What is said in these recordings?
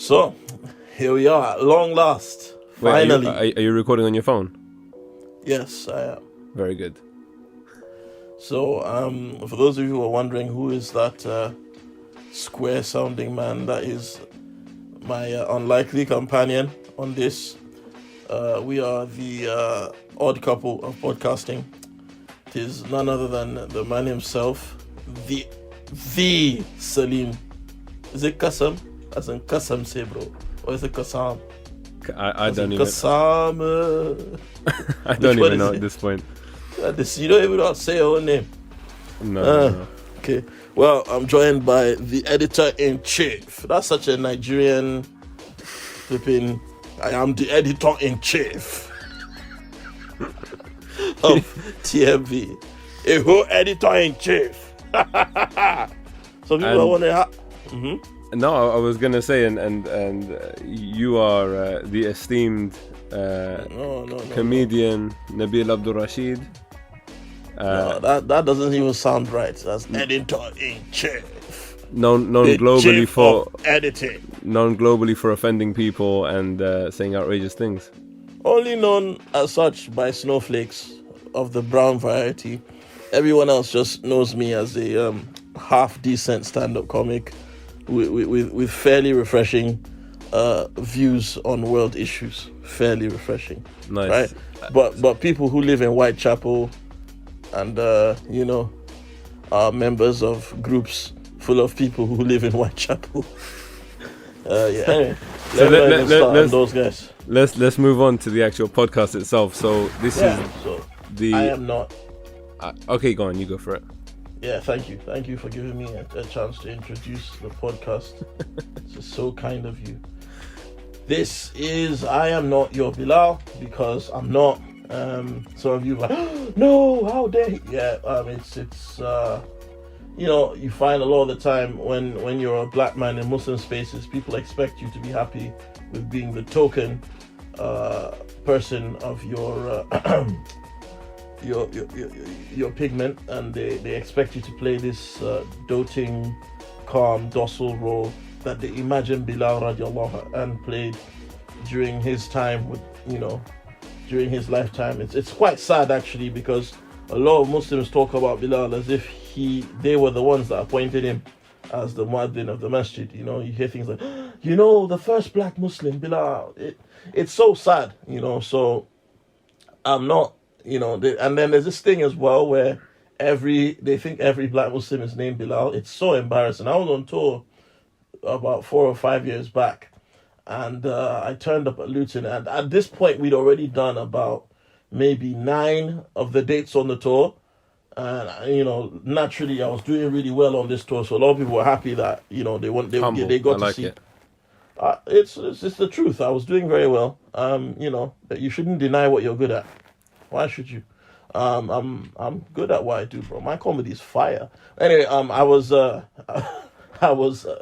So, here we are at long last. Wait, Finally. are you recording on your phone? Yes, I am. Very good. So, for those of you who are wondering who is that square-sounding man that is my unlikely companion on this, we are the odd couple of podcasting. It is none other than the man himself, the Salim. Is it Kassam? As in Kassam say, bro. Or is it Kassam? I don't even. Kassam. I don't even know at this point. You don't even know how to say your own name. No. Okay. Well, I'm joined by the editor-in-chief. That's such a Nigerian flipping. I am the editor-in-chief of TMV. A whole editor-in-chief. So people want to. No, I was gonna say, and you are the esteemed comedian Nabil Abdulrashid. No, that doesn't even sound right. That's editor-in-chief. Known globally for editing. Known globally for offending people and saying outrageous things. Only known as such by snowflakes of the brown variety. Everyone else just knows me as a half decent stand-up comic with fairly refreshing views on world issues. Fairly refreshing. Nice. Right? But people who live in Whitechapel and are members of groups full of people who live in Whitechapel. Anyway, so let's those guys. Let's move on to the actual podcast itself. So this is so the. I am not. Okay, go on. You go for it. Yeah, thank you for giving me a chance to introduce the podcast. It's so kind of you. This is I am not your Bilal because I'm not. Some of you are like, no, how dare he? Yeah, it's you find a lot of the time when you're a black man in Muslim spaces, people expect you to be happy with being the token person of your pigment, and they expect you to play this doting, calm, docile role that they imagine Bilal radiallahu and played during his time with during his lifetime. It's quite sad actually, because a lot of Muslims talk about Bilal as if they were the ones that appointed him as the muaddin of the masjid. You hear things like, the first black Muslim, Bilal. It's so sad, so I'm not, and then there's this thing as well where they think every black Muslim is named Bilal. It's so embarrassing. I was on tour about 4 or 5 years back, and I turned up at Luton, and at this point we'd already done about maybe 9 of the dates on the tour, and naturally I was doing really well on this tour, so a lot of people were happy that they got to see. It's the truth. I was doing very well. That you shouldn't deny what you're good at. Why should you? I'm good at what I do, bro. My comedy is fire. Anyway,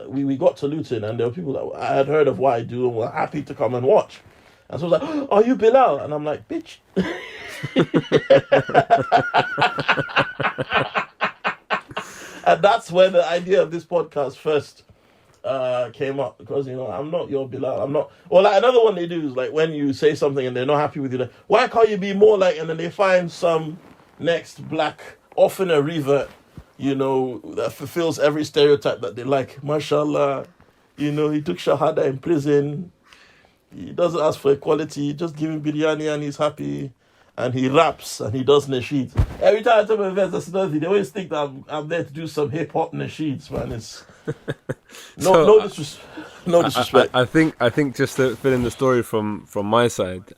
we got to Luton, and there were people that I had heard of what I do and were happy to come and watch. And so I was like, "Are you Bilal?" And I'm like, "Bitch." And that's where the idea of this podcast first came up, because I'm not your Bilal. I'm not. Well, like, another one they do is like when you say something and they're not happy with you, like, why can't you be more like? And then they find some next black, often a revert, that fulfills every stereotype that they like. Mashallah, he took shahada in prison. He doesn't ask for equality. Just give him biryani and he's happy. And he raps and he does nasheeds. Every time I tell my events, that's another thing. They always think that I'm there to do some hip hop nasheeds, man. It's no disrespect. I think just to fill in the story from my side.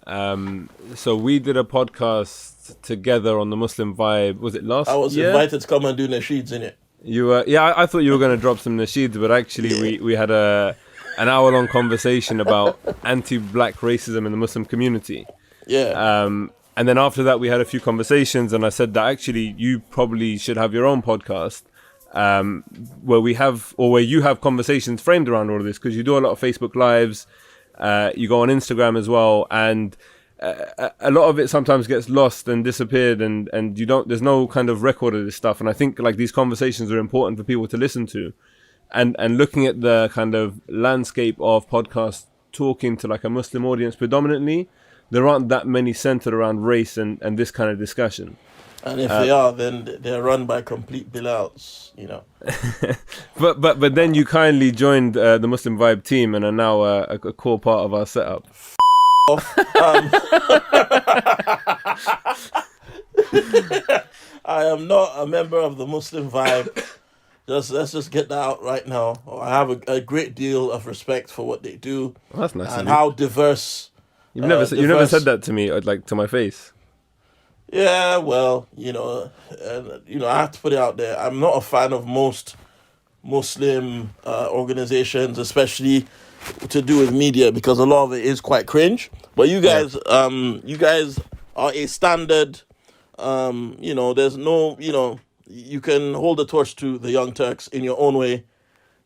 So we did a podcast together on the Muslim Vibe. Was it last year? I was invited to come and do nasheeds in it. You were, I thought you were going to drop some nasheeds, but actually we had an hour-long conversation about anti-black racism in the Muslim community. Yeah. And then after that, we had a few conversations, and I said that actually you probably should have your own podcast, where you have conversations framed around all of this, because you do a lot of Facebook Lives, you go on Instagram as well, and a lot of it sometimes gets lost and disappeared, and there's no kind of record of this stuff. And I think like these conversations are important for people to listen to. and looking at the kind of landscape of podcasts talking to like a Muslim audience predominantly, there aren't that many centered around race and this kind of discussion. And if they are, then they're run by complete Bilals, you know. But then you kindly joined the Muslim Vibe team and are now a core part of our setup. I am not a member of the Muslim Vibe. Let's just get that out right now. I have a great deal of respect for what they do. Well, that's nice. And how diverse. You've never said that to me, like to my face. Yeah, well, I have to put it out there. I'm not a fan of most Muslim organizations, especially to do with media, because a lot of it is quite cringe. But you guys, you guys are a standard. There's no, you can hold the torch to the Young Turks in your own way,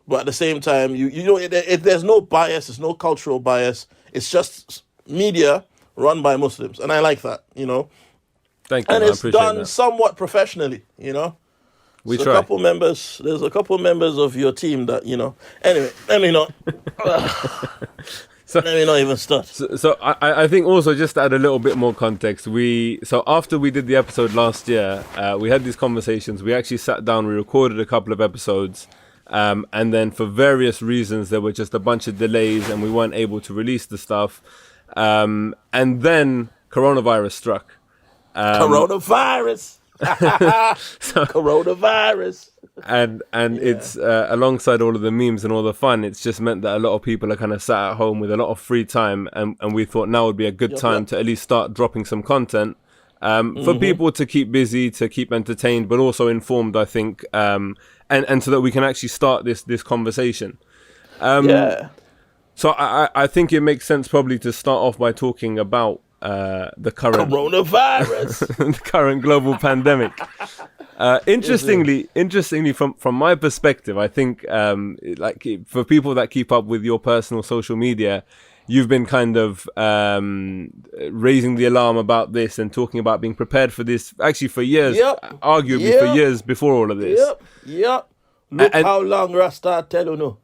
but at the same time, there's no bias, there's no cultural bias. It's just media run by Muslims, and I like that, Thank you. And it's done that. somewhat professionally, We There's try. There's a couple members of your team that, Anyway, let me not. Let me not even start. So I think also just to add a little bit more context, so after we did the episode last year, we had these conversations. We actually sat down, we recorded a couple of episodes, and then for various reasons there were just a bunch of delays and we weren't able to release the stuff. And then coronavirus struck. Coronavirus. Coronavirus. And it's alongside all of the memes and all the fun, it's just meant that a lot of people are kind of sat at home with a lot of free time, and we thought now would be a good time to at least start dropping some content for people to keep busy, to keep entertained, but also informed, I think, and so that we can actually start this conversation. So I think it makes sense probably to start off by talking about the current coronavirus, the current global pandemic. Interestingly, from my perspective, I think for people that keep up with your personal social media, you've been kind of raising the alarm about this and talking about being prepared for this actually for years, arguably for years before all of this. Look how long Rasta tell you no.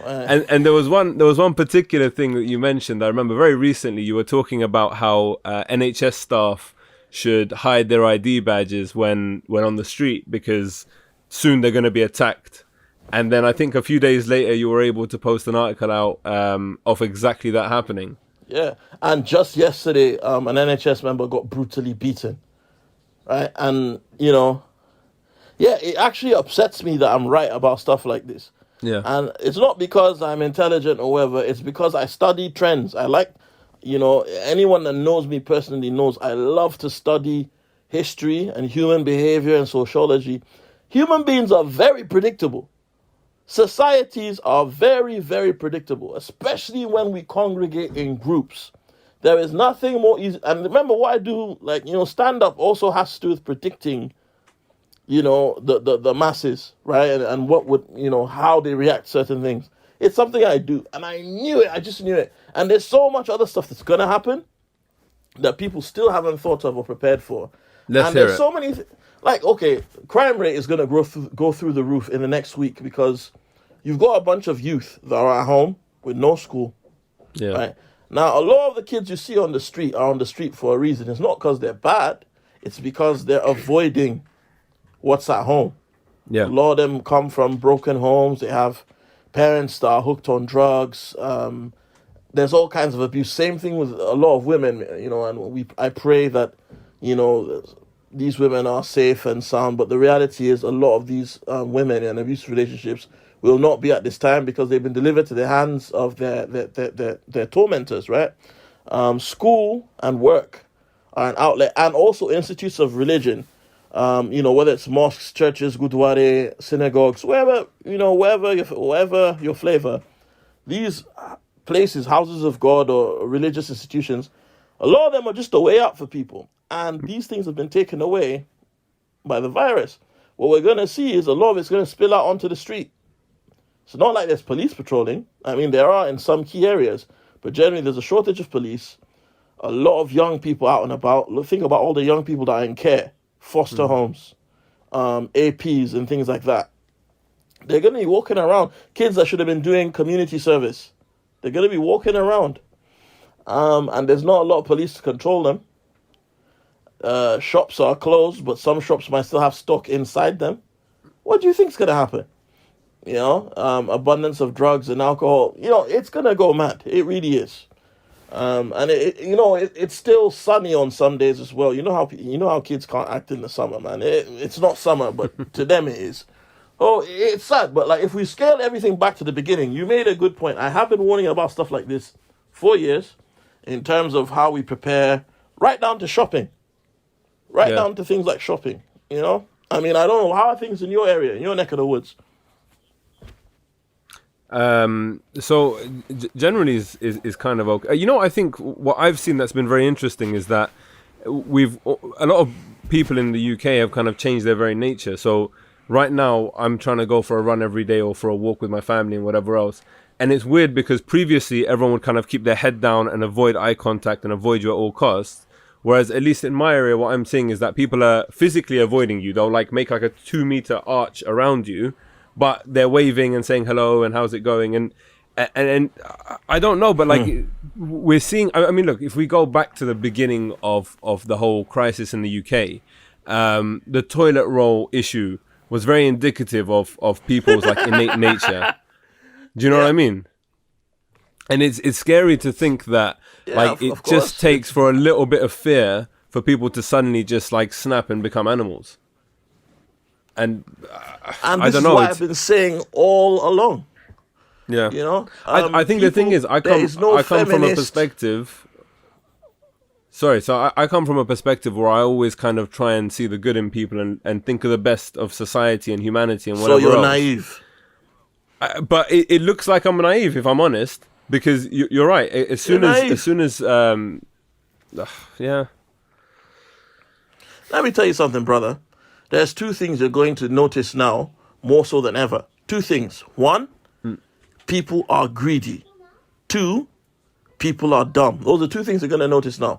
And there was one particular thing that you mentioned. I remember very recently you were talking about how NHS staff should hide their ID badges when on the street because soon they're going to be attacked. And then I think a few days later you were able to post an article out of exactly that happening. Yeah, and just yesterday an NHS member got brutally beaten, right? And it actually upsets me that I'm right about stuff like this. Yeah. And it's not because I'm intelligent or whatever, it's because I study trends. I like, anyone that knows me personally knows I love to study history and human behavior and sociology. Human beings are very predictable. Societies are very, very predictable, especially when we congregate in groups. There is nothing more easy. And remember what I do, stand-up also has to do with predicting the masses, right? And what would, how they react to certain things. It's something I do. And I knew it. I just knew it. And there's so much other stuff that's going to happen that people still haven't thought of or prepared for. Let's hear it. So many, crime rate is going to go through the roof in the next week because you've got a bunch of youth that are at home with no school. Yeah. Right? Now, a lot of the kids you see on the street are on the street for a reason. It's not because they're bad. It's because they're avoiding what's at home. Yeah. A lot of them come from broken homes. They have parents that are hooked on drugs. There's all kinds of abuse. Same thing with a lot of women, and I pray that, these women are safe and sound. But the reality is a lot of these women in abusive relationships will not be at this time because they've been delivered to the hands of their tormentors, right? School and work are an outlet, and also institutes of religion. Whether it's mosques, churches, gurdwara, synagogues, wherever your flavor, these places, houses of God or religious institutions, a lot of them are just a way out for people. And these things have been taken away by the virus. What we're going to see is a lot of it's going to spill out onto the street. It's not like there's police patrolling. I mean, there are in some key areas, but generally there's a shortage of police. A lot of young people out and about. Think about all the young people that are in care. Foster homes, APs and things like that. They're going to be walking around. Kids that should have been doing community service, they're going to be walking around. And there's not a lot of police to control them. Shops are closed, but some shops might still have stock inside them. What do you think is going to happen? Abundance of drugs and alcohol. It's going to go mad. It really is. And it's still sunny on some days as well. You know how kids can't act in the summer, man. It's not summer, but to them it is. Oh, it's sad, but like if we scale everything back to the beginning, you made a good point. I have been warning about stuff like this for years, in terms of how we prepare, right down to shopping, down to things like shopping. I don't know, how are things in your area, in your neck of the woods? So generally is kind of okay. I think what I've seen that's been very interesting is that a lot of people in the UK have kind of changed their very nature. So right now I'm trying to go for a run every day or for a walk with my family and whatever else. And it's weird because previously everyone would kind of keep their head down and avoid eye contact and avoid you at all costs. Whereas at least in my area, what I'm seeing is that people are physically avoiding you. They'll make like a 2-meter arch around you, but they're waving and saying hello and how's it going. And I don't know, but we're seeing, look, if we go back to the beginning of the whole crisis in the UK, the toilet roll issue was very indicative of people's like innate nature. Do you know what I mean? And it's scary to think that it just takes for a little bit of fear for people to suddenly just like snap and become animals. And I don't know. What I've been saying all along. Yeah. I think the thing is, I come from a perspective. Sorry, so I come from a perspective where I always kind of try and see the good in people and think of the best of society and humanity and whatever else. So you're naive. But it looks like I'm naive, if I'm honest, because you're right. As soon as yeah. Let me tell you something, brother. There's 2 things you're going to notice now more so than ever. 2 things. 1, people are greedy. 2, people are dumb. Those are 2 things you're going to notice now.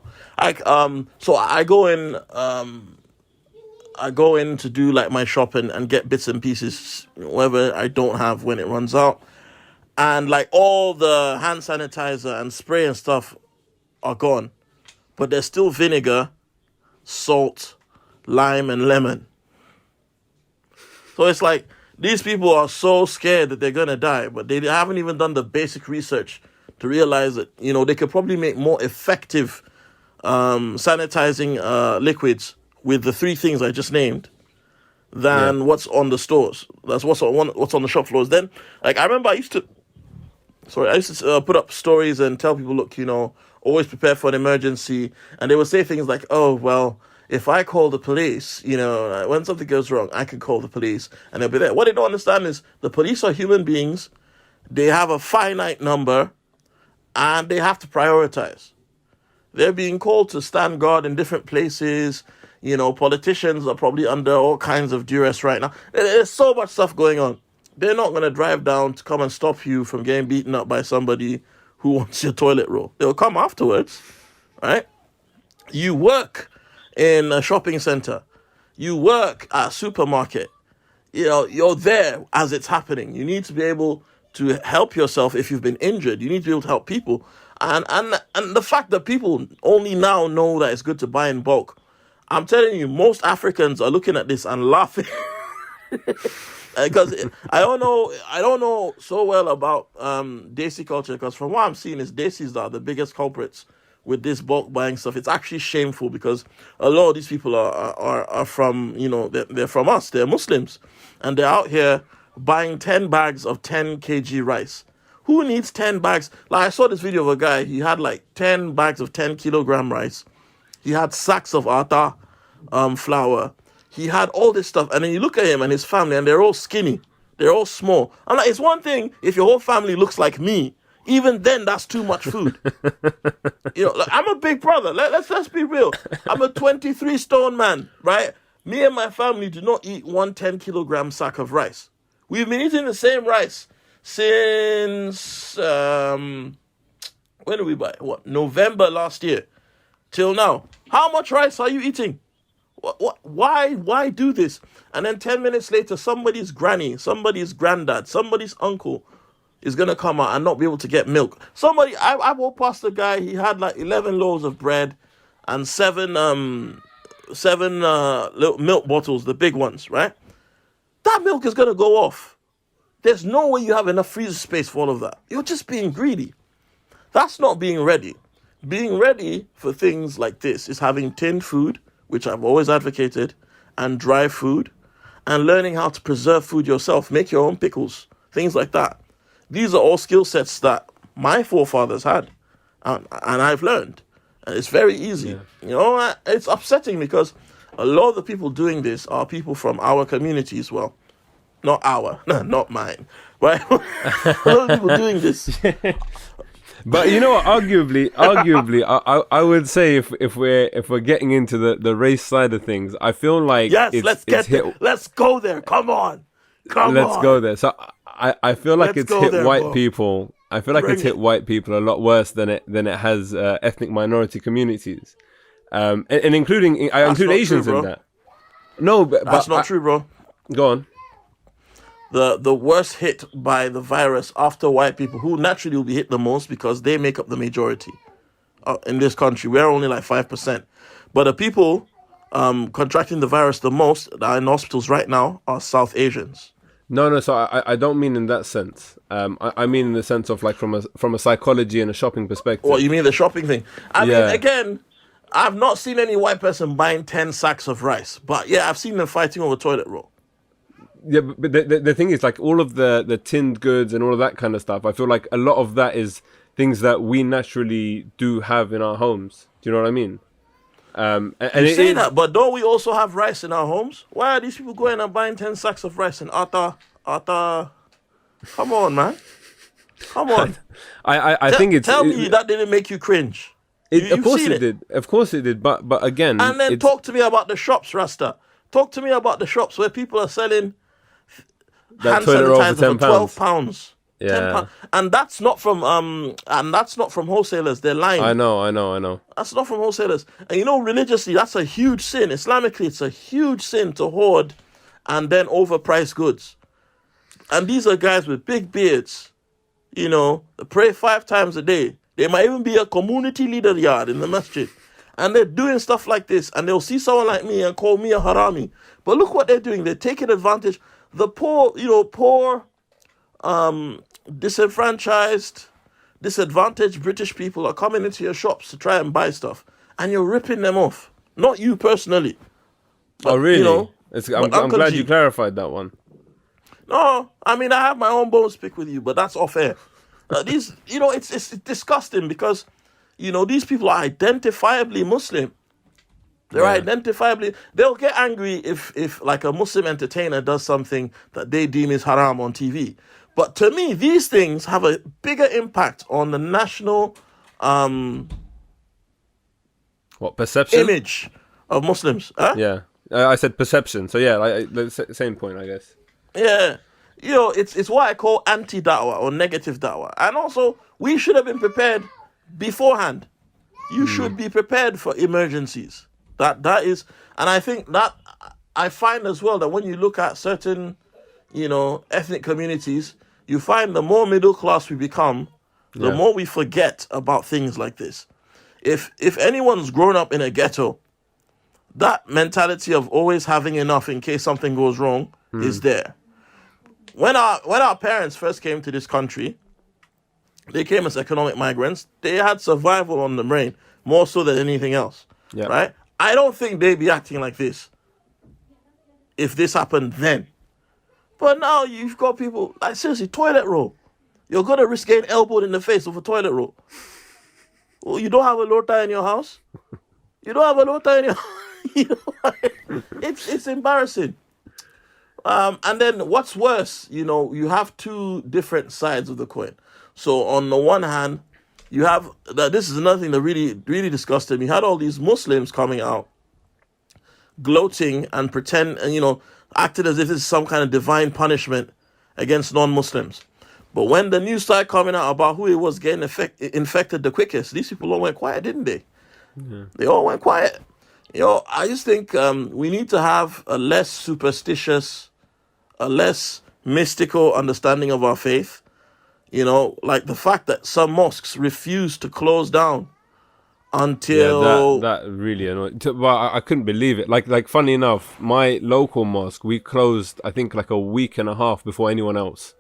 So I go in to do like my shopping and get bits and pieces, whatever I don't have when it runs out. And like all the hand sanitizer and spray and stuff are gone. But there's still vinegar, salt, lime and lemon. So it's like these people are so scared that they're going to die, but they haven't even done the basic research to realize that, they could probably make more effective sanitizing liquids with the 3 things I just named than what's on the stores. That's what's on the shop floors. Then, like, I remember I used to put up stories and tell people, look, always prepare for an emergency. And they would say things like, oh, well, if I call the police, when something goes wrong, I can call the police and they'll be there. What they don't understand is the police are human beings. They have a finite number and they have to prioritize. They're being called to stand guard in different places. Politicians are probably under all kinds of duress right now. There's so much stuff going on. They're not going to drive down to come and stop you from getting beaten up by somebody who wants your toilet roll. They'll come afterwards, right? You work in a shopping center. You work at a supermarket. You're there as it's happening. You need to be able to help yourself if you've been injured. You need to be able to help people. And the fact that people only now know that it's good to buy in bulk, I'm telling you, most Africans are looking at this and laughing. Because I don't know so well about Desi culture, because from what I'm seeing is Desis are the biggest culprits with this bulk buying stuff. It's actually shameful because a lot of these people are from, they're from us. They're Muslims. And they're out here buying 10 bags of 10 kg rice. Who needs 10 bags? Like, I saw this video of a guy. He had like 10 bags of 10 kilogram rice. He had sacks of atta flour. He had all this stuff. And then you look at him and his family, and they're all skinny. They're all small. I'm like, it's one thing if your whole family looks like me. Even then, that's too much food. Like, I'm a big brother. Let's be real. I'm a 23 stone man, right? Me and my family do not eat 1 kilogram sack of rice. We've been eating the same rice since, when did we buy? November last year till now. How much rice are you eating? Why do this? And then 10 minutes later, somebody's granny, somebody's granddad, somebody's uncle is gonna come out and not be able to get milk. I walked past a guy. He had like 11 loaves of bread and seven little milk bottles, the big ones, right? That milk is gonna go off. There's no way you have enough freezer space for all of that. You're just being greedy. That's not being ready. Being ready for things like this is having tinned food, which I've always advocated, and dry food, and learning how to preserve food yourself, make your own pickles, things like that. These are all skill sets that my forefathers had, and I've learned. And it's very easy. Yeah. You know, it's upsetting because a lot of the people doing this are people from our communities. Well, not not mine. Right? A lot of people doing this. But you know what? Arguably, I would say if we're getting into the race side of things, I feel like let's go there. Come on. Let's go there. So I feel like it's hit white people. I feel like it's hit white people a lot worse than it has ethnic minority communities, and including I include Asians in that. No, but that's not true, bro. Go on. The worst hit by the virus after white people, who naturally will be hit the most because they make up the majority in this country. We're only like 5%. But the people contracting the virus the most that are in hospitals right now are South Asians. No. So I don't mean in that sense. I mean in the sense of like from a psychology and a shopping perspective. What, you mean the shopping thing? I mean, again, I've not seen any white person buying 10 sacks of rice. But yeah, I've seen them fighting over toilet roll. Yeah, but the thing is, like, all of the tinned goods and all of that kind of stuff, I feel like a lot of that is things that we naturally do have in our homes. Do you know what I mean? And you say that, but don't we also have rice in our homes? Why are these people going and buying 10 sacks of rice and atta? Come on, man. Come on. I think it's... Tell me that didn't make you cringe. Of course it did. Of course it did. But again... And then talk to me about the shops, Rasta. Talk to me about the shops where people are selling hand sanitizer for £12. Yeah. And that's not from wholesalers. They're lying. I know. That's not from wholesalers. And you know, religiously, that's a huge sin. Islamically, it's a huge sin to hoard and then overprice goods. And these are guys with big beards. You know, they pray 5 times a day. They might even be a community leader yard in the masjid. And they're doing stuff like this. And they'll see someone like me and call me a harami. But look what they're doing. They're taking advantage. The poor, disenfranchised, disadvantaged British people are coming into your shops to try and buy stuff. And you're ripping them off. Not you personally. But, really? I'm glad you clarified that one. No, I mean, I have my own bones to pick with you, but that's off air. It's disgusting because, these people are identifiably Muslim. They're identifiably... They'll get angry if like a Muslim entertainer does something that they deem is haram on TV. But to me, these things have a bigger impact on the national perception? Image of Muslims. Huh? Yeah. I said perception. So yeah, the same point, I guess. Yeah. It's what I call anti-da'wah or negative da'wah. And also, we should have been prepared beforehand. You should be prepared for emergencies. That is, and I think that I find as well that when you look at certain, ethnic communities, you find the more middle class we become, the more we forget about things like this. If anyone's grown up in a ghetto, that mentality of always having enough in case something goes wrong is there. When our parents first came to this country, they came as economic migrants. They had survival on the brain more so than anything else, right? I don't think they'd be acting like this if this happened then. But now you've got people, like seriously, toilet roll. You're going to risk getting elbowed in the face with a toilet roll. Well, you don't have a lota in your house? You don't have a lota in your house? It's embarrassing. And then what's worse, you have two different sides of the coin. So on the one hand, you have, this is another thing that really, really disgusted me. You had all these Muslims coming out, gloating and acting as if this is some kind of divine punishment against non-Muslims. But when the news started coming out about who it was getting infected the quickest, these people all went quiet, didn't they? Mm-hmm. They all went quiet. I just think we need to have a less superstitious, a less mystical understanding of our faith. Like the fact that some mosques refuse to close down Yeah, until that really annoyed. Well, I couldn't believe it. Like funny enough, my local mosque we closed I think like a week and a half before anyone else,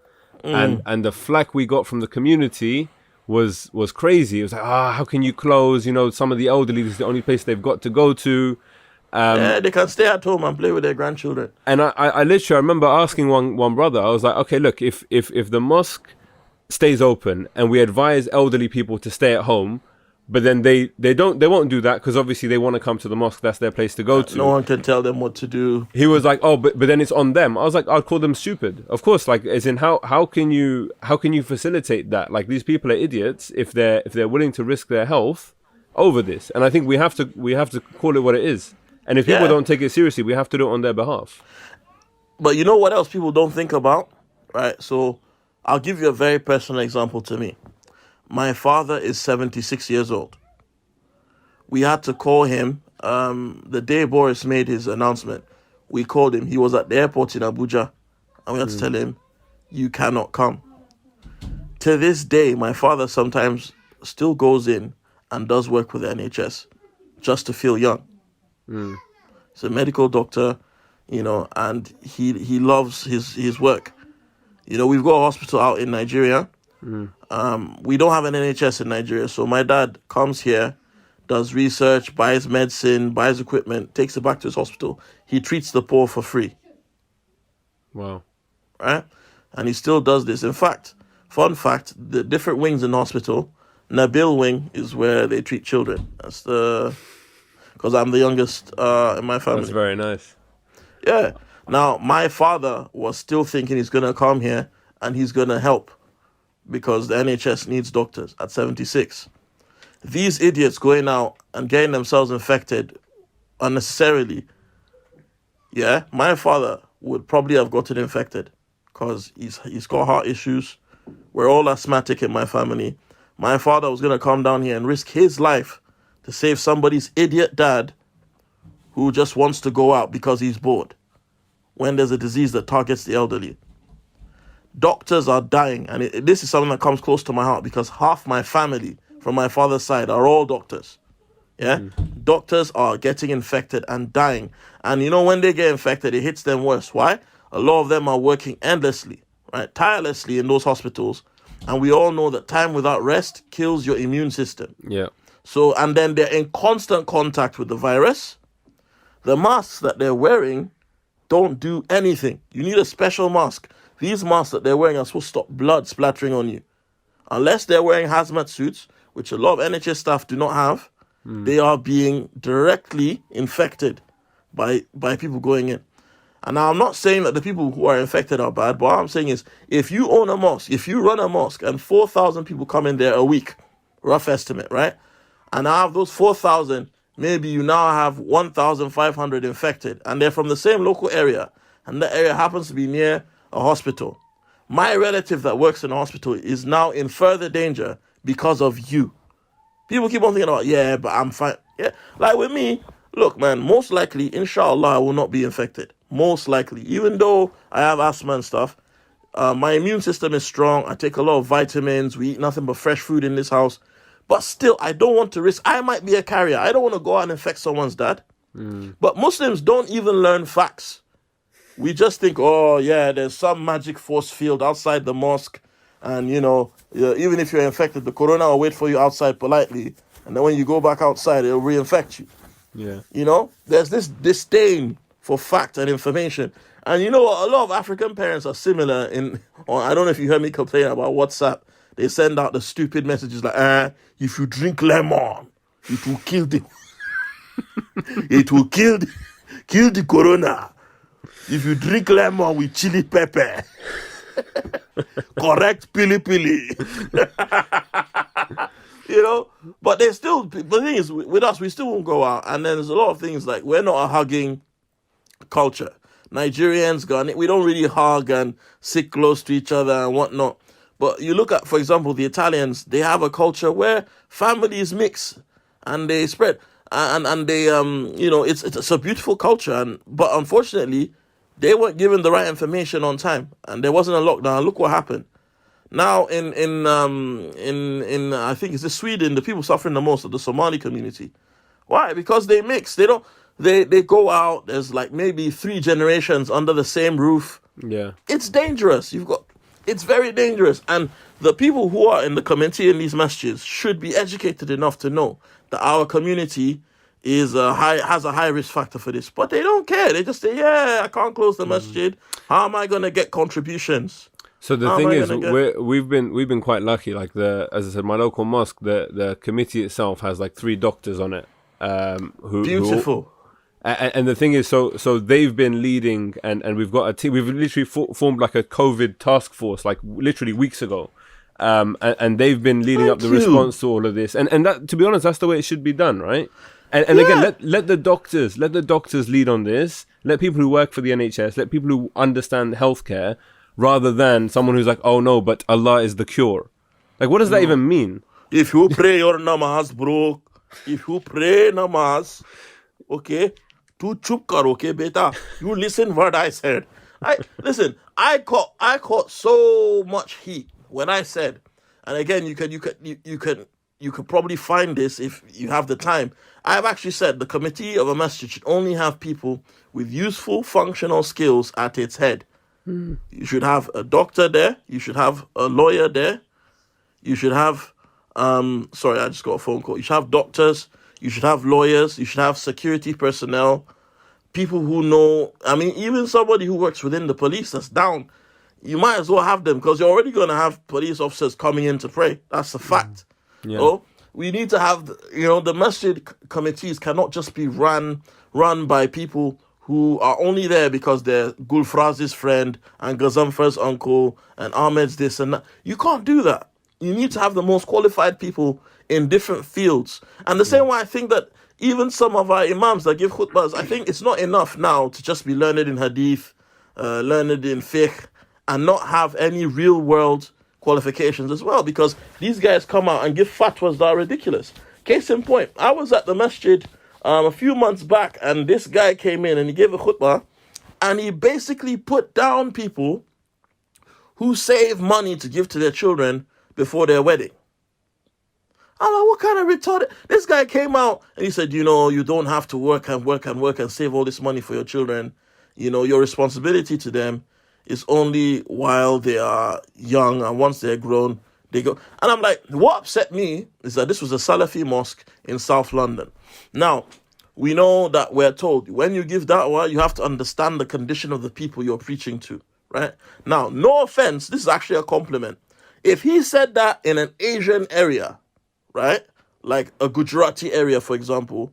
and the flack we got from the community was crazy. It was like, how can you close? Some of the elderly, this is the only place they've got to go to. they can stay at home and play with their grandchildren. And I literally remember asking one brother, I was like, okay, look, if the mosque stays open and we advise elderly people to stay at home, but then they won't do that because obviously they want to come to the mosque, that's their place to go to. No one can tell them what to do. He was like, oh, but then it's on them. I was like, I'd call them stupid. Of course, like as in how can you facilitate that? Like these people are idiots if they're willing to risk their health over this. And I think we have to call it what it is. And if people don't take it seriously, we have to do it on their behalf. But you know what else people don't think about? Right? So I'll give you a very personal example to me. My father is 76 years old. We had to call him the day Boris made his announcement. We called him. He was at the airport in Abuja. And we had to tell him, you cannot come. To this day, my father sometimes still goes in and does work with the NHS just to feel young. He's a medical doctor, and he loves his work. We've got a hospital out in Nigeria. We don't have an NHS in Nigeria, so my dad comes here, does research, buys medicine, buys equipment, takes it back to his hospital. He treats the poor for free. Wow. Right? And he still does this. In fact, fun fact, the different wings in the hospital, Nabil wing is where they treat children. That's because I'm the youngest in my family. That's very nice. Yeah. Now, my father was still thinking he's going to come here and he's going to help because the NHS needs doctors at 76. These idiots going out and getting themselves infected unnecessarily, my father would probably have gotten infected because he's got heart issues. We're all asthmatic in my family. My father was going to come down here and risk his life to save somebody's idiot dad who just wants to go out because he's bored when there's a disease that targets the elderly. Doctors are dying, and this is something that comes close to my heart because half my family from my father's side are all doctors. Doctors are getting infected and dying. And when they get infected, it hits them worse. Why? A lot of them are working endlessly, right, tirelessly in those hospitals. And we all know that time without rest kills your immune system. Yeah. So, and then they're in constant contact with the virus. The masks that they're wearing don't do anything. You need a special mask. These masks that they're wearing are supposed to stop blood splattering on you. Unless they're wearing hazmat suits, which a lot of NHS staff do not have, they are being directly infected by people going in. And now I'm not saying that the people who are infected are bad, but what I'm saying is if you own a mosque, if you run a mosque and 4,000 people come in there a week, rough estimate, right? And out of those 4,000, maybe you now have 1,500 infected, and they're from the same local area, and that area happens to be near a hospital. My relative that works in a hospital is now in further danger because of you. People keep on thinking about, but I'm fine. Yeah, like with me, look, man, most likely, inshallah, I will not be infected. Most likely. Even though I have asthma and stuff, my immune system is strong. I take a lot of vitamins. We eat nothing but fresh food in this house. But still, I don't want to risk. I might be a carrier. I don't want to go out and infect someone's dad. But Muslims don't even learn facts. We just think, there's some magic force field outside the mosque. And, even if you're infected, the corona will wait for you outside politely. And then when you go back outside, it'll reinfect you. Yeah. There's this disdain for fact and information. And a lot of African parents are similar I don't know if you heard me complain about WhatsApp. They send out the stupid messages like, if you drink lemon, it will kill the it will kill the corona. If you drink lemon with chili pepper, correct pili pili. But they still, the thing is, with us, we still won't go out. And then there's a lot of things like, we're not a hugging culture. Nigerians, we don't really hug and sit close to each other and whatnot. But you look at, for example, the Italians, they have a culture where families mix and they spread. and they it's a beautiful culture, but unfortunately they weren't given the right information on time, and there wasn't a lockdown. Look what happened. Now in I think it's Sweden, the people suffering the most are the Somali community. Why? Because they mix. They go out. There's like maybe 3 generations under the same roof. Yeah. It's dangerous. It's very dangerous. And the people who are in the community in these masjids should be educated enough to know that our community has a high risk factor for this. But they don't care. They just say, I can't close the masjid. How am I going to get contributions? So the thing is, we've been quite lucky. Like as I said, my local mosque, the committee itself has like 3 doctors on it. Beautiful. And the thing is, so they've been leading, and we've got a team. We've literally formed like a COVID task force, like literally weeks ago, and they've been leading up the response to all of this. And that, to be honest, that's the way it should be done, right? And again, let the doctors lead on this. Let people who work for the NHS, let people who understand healthcare, rather than someone who's like, oh no, but Allah is the cure. Like, what does that even mean? If you pray your namaz, bro, if you pray namaz, okay, tu chup karo, okay, beta, you listen what I said. I caught so much heat when I said, and again, you could probably find this if you have the time. I've actually said the committee of a masjid should only have people with useful functional skills at its head. You should have a doctor there. You should have a lawyer there. You should have, sorry, I just got a phone call. You should have doctors. You should have lawyers. You should have security personnel. People who know, I mean, even somebody who works within the police that's down, you might as well have them, because you're already going to have police officers coming in to pray. That's a fact. Yeah. So we need to have, the masjid committees cannot just be run by people who are only there because they're Gulfraz's friend and Gazamfar's uncle and Ahmed's this and that. You can't do that. You need to have the most qualified people in different fields. And the same way, I think that even some of our imams that give khutbahs, I think it's not enough now to just be learned in hadith, learned in fiqh, and not have any real world qualifications as well, because these guys come out and give fatwas that are ridiculous. Case in point, I was at the masjid a few months back, and this guy came in and he gave a khutbah, and he basically put down people who save money to give to their children before their wedding. I'm like, what kind of retarded? This guy came out and he said, you don't have to work and save all this money for your children. Your responsibility to them is only while they are young, and once they're grown, they go. And I'm like, what upset me is that this was a Salafi mosque in South London. Now, we know that we're told when you give da'wah, you have to understand the condition of the people you're preaching to, right? Now, no offense, this is actually a compliment. If he said that in an Asian area, right, like a Gujarati area, for example,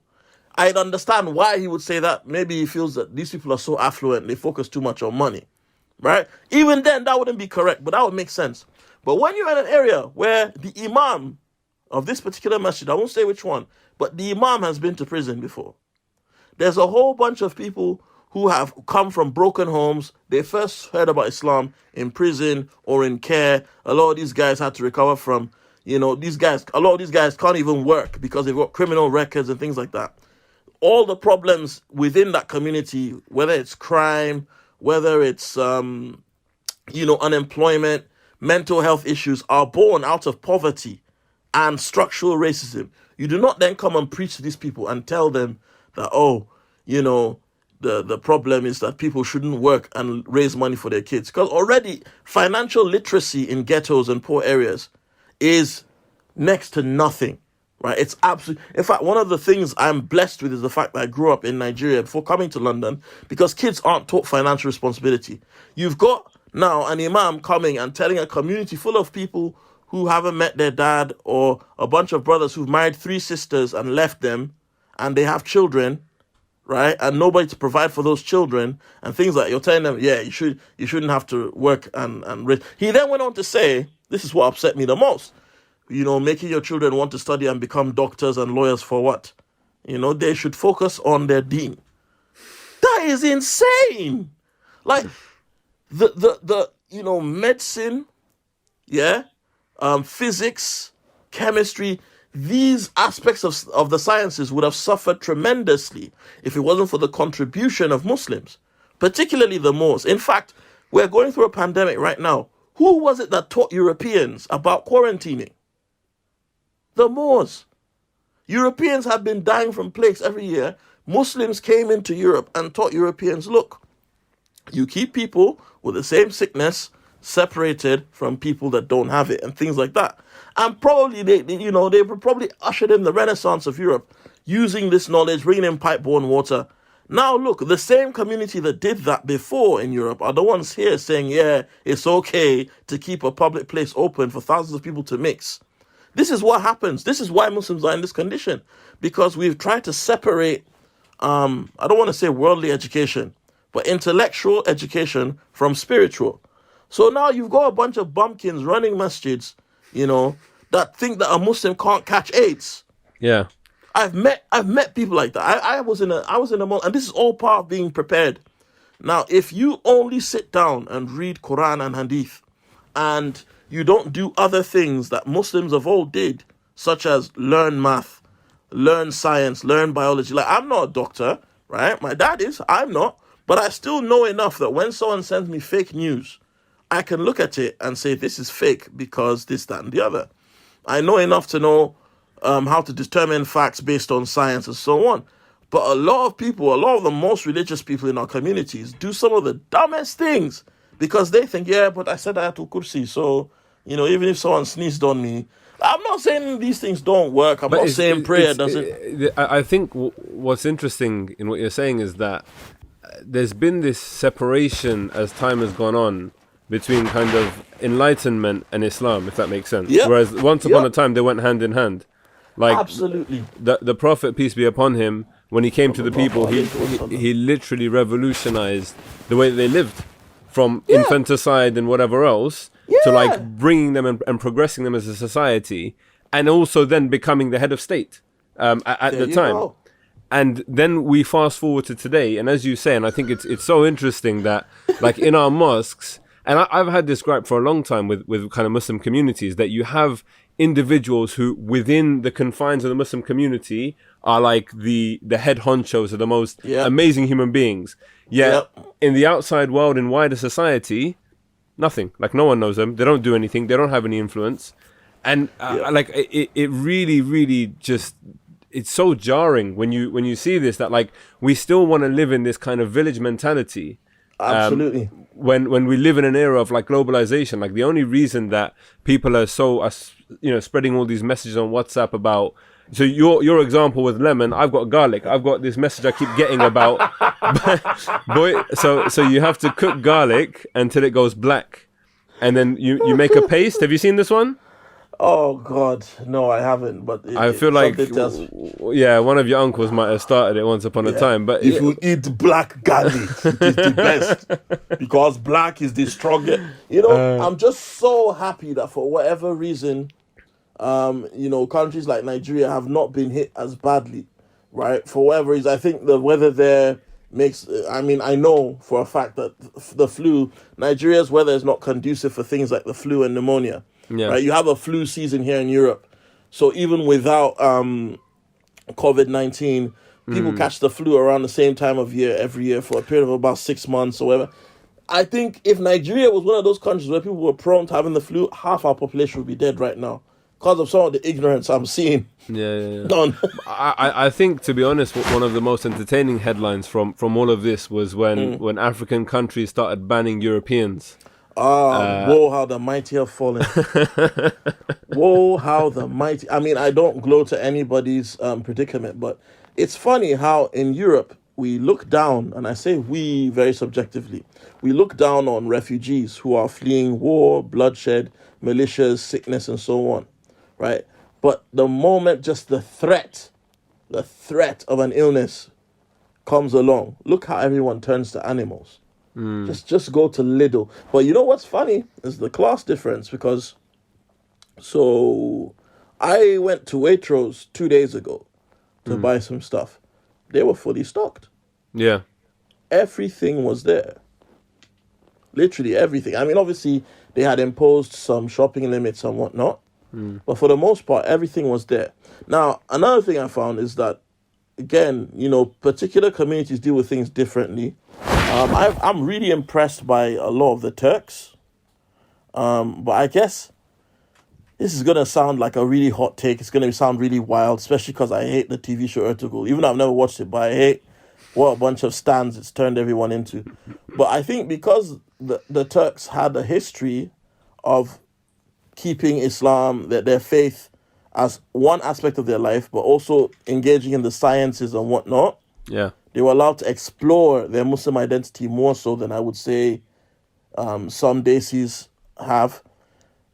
I'd understand why he would say that. Maybe he feels that these people are so affluent, they focus too much on money, right? Even then, that wouldn't be correct, but that would make sense. But when you're in an area where the imam of this particular masjid, I won't say which one, but the imam has been to prison before. There's a whole bunch of people who have come from broken homes. They first heard about Islam in prison or in care. A lot of these guys had to recover from, a lot of these guys can't even work because they've got criminal records and things like that. All the problems within that community, whether it's crime, whether it's, unemployment, mental health issues, are born out of poverty and structural racism. You do not then come and preach to these people and tell them that, the problem is that people shouldn't work and raise money for their kids. Because already financial literacy in ghettos and poor areas is next to nothing, right? It's absolutely... In fact, one of the things I'm blessed with is the fact that I grew up in Nigeria before coming to London, because kids aren't taught financial responsibility. You've got now an imam coming and telling a community full of people who haven't met their dad, or a bunch of brothers who've married 3 sisters and left them, and they have children, right? And nobody to provide for those children, and things like, you're telling them, you shouldn't have to work and he then went on to say, this is what upset me the most, making your children want to study and become doctors and lawyers for what? They should focus on their deen. That is insane. Like the medicine, physics, chemistry, these aspects of the sciences would have suffered tremendously if it wasn't for the contribution of Muslims, particularly the Moors. In fact, we're going through a pandemic right now. Who was it that taught Europeans about quarantining? The Moors. Europeans have been dying from plagues every year. Muslims came into Europe and taught Europeans, look, you keep people with the same sickness separated from people that don't have it and things like that. And probably they probably ushered in the Renaissance of Europe using this knowledge, bringing in pipe-borne water. Now look, the same community that did that before in Europe are the ones here saying, yeah, it's okay to keep a public place open for thousands of people to mix. This is what happens. This is why Muslims are in this condition, because we've tried to separate, I don't want to say worldly education, but intellectual education from spiritual. So now you've got a bunch of bumpkins running masjids, that think that a Muslim can't catch AIDS. Yeah. I've met people like that. I was in a mosque, and this is all part of being prepared. Now, if you only sit down and read Quran and Hadith, and you don't do other things that Muslims of old did, such as learn math, learn science, learn biology. Like, I'm not a doctor, right? My dad is. I'm not. But I still know enough that when someone sends me fake news, I can look at it and say, this is fake because this, that, and the other. I know enough to know how to determine facts based on science and so on. But a lot of the most religious people in our communities do some of the dumbest things because they think, yeah, but I said Ayatul Kursi, so, even if someone sneezed on me, I'm not saying these things don't work. I'm not saying prayer doesn't. I think what's interesting in what you're saying is that there's been this separation as time has gone on between kind of enlightenment and Islam, if that makes sense. Yep. Whereas once upon a time, they went hand in hand. Like, absolutely. The Prophet, peace be upon him, when he came to the people, he literally revolutionized the way that they lived, from infanticide and whatever else, to like bringing them and progressing them as a society, and also then becoming the head of state at the time. Go. And then we fast forward to today, and as you say, and I think it's so interesting that, like, in our mosques, and I've had this gripe for a long time with kind of Muslim communities, that you have individuals who, within the confines of the Muslim community, are like the head honchos, are the most amazing human beings. Yet in the outside world, in wider society, nothing. Like, no one knows them. They don't do anything. They don't have any influence. And like, it really, really just, it's so jarring when you see this, that like we still want to live in this kind of village mentality. Absolutely. When we live in an era of like globalization, like the only reason that people are so spreading all these messages on WhatsApp about, so your example with lemon, I've got garlic. I've got this message I keep getting about boy. So you have to cook garlic until it goes black, and then you make a paste. Have you seen this one? Oh God, no, I haven't. But I feel like, one of your uncles might have started it once upon a time. But if you eat black garlic, it is the best, because black is the strongest. I'm just so happy that for whatever reason, countries like Nigeria have not been hit as badly, right? For whatever reason, I think the weather there makes. I know for a fact that the flu, Nigeria's weather is not conducive for things like the flu and pneumonia. Yeah. Right, you have a flu season here in Europe, so even without COVID-19, people catch the flu around the same time of year every year for a period of about 6 months or whatever. I think if Nigeria was one of those countries where people were prone to having the flu, half our population would be dead right now because of some of the ignorance I'm seeing. Done. I think, to be honest, one of the most entertaining headlines from all of this was when African countries started banning Europeans. Woe, how the mighty have fallen. Woe, how the mighty. I don't gloat to anybody's predicament, but it's funny how in Europe we look down, and I say we very subjectively, we look down on refugees who are fleeing war, bloodshed, militias, sickness, and so on, right? But the moment just the threat of an illness comes along, look how everyone turns to animals. Just go to Lidl. But you know what's funny is the class difference, because so I went to Waitrose 2 days ago to buy some stuff. They were fully stocked. Yeah. Everything was there. Literally everything. Obviously they had imposed some shopping limits and whatnot, But for the most part, everything was there. Now, another thing I found is that, again, particular communities deal with things differently. I'm really impressed by a lot of the Turks. But I guess this is going to sound like a really hot take. It's going to sound really wild, especially because I hate the TV show Ertugrul. Even though I've never watched it, but I hate what a bunch of stands it's turned everyone into. But I think because the Turks had a history of keeping Islam, their faith, as one aspect of their life, but also engaging in the sciences and whatnot, they were allowed to explore their Muslim identity more so than I would say some Desis have.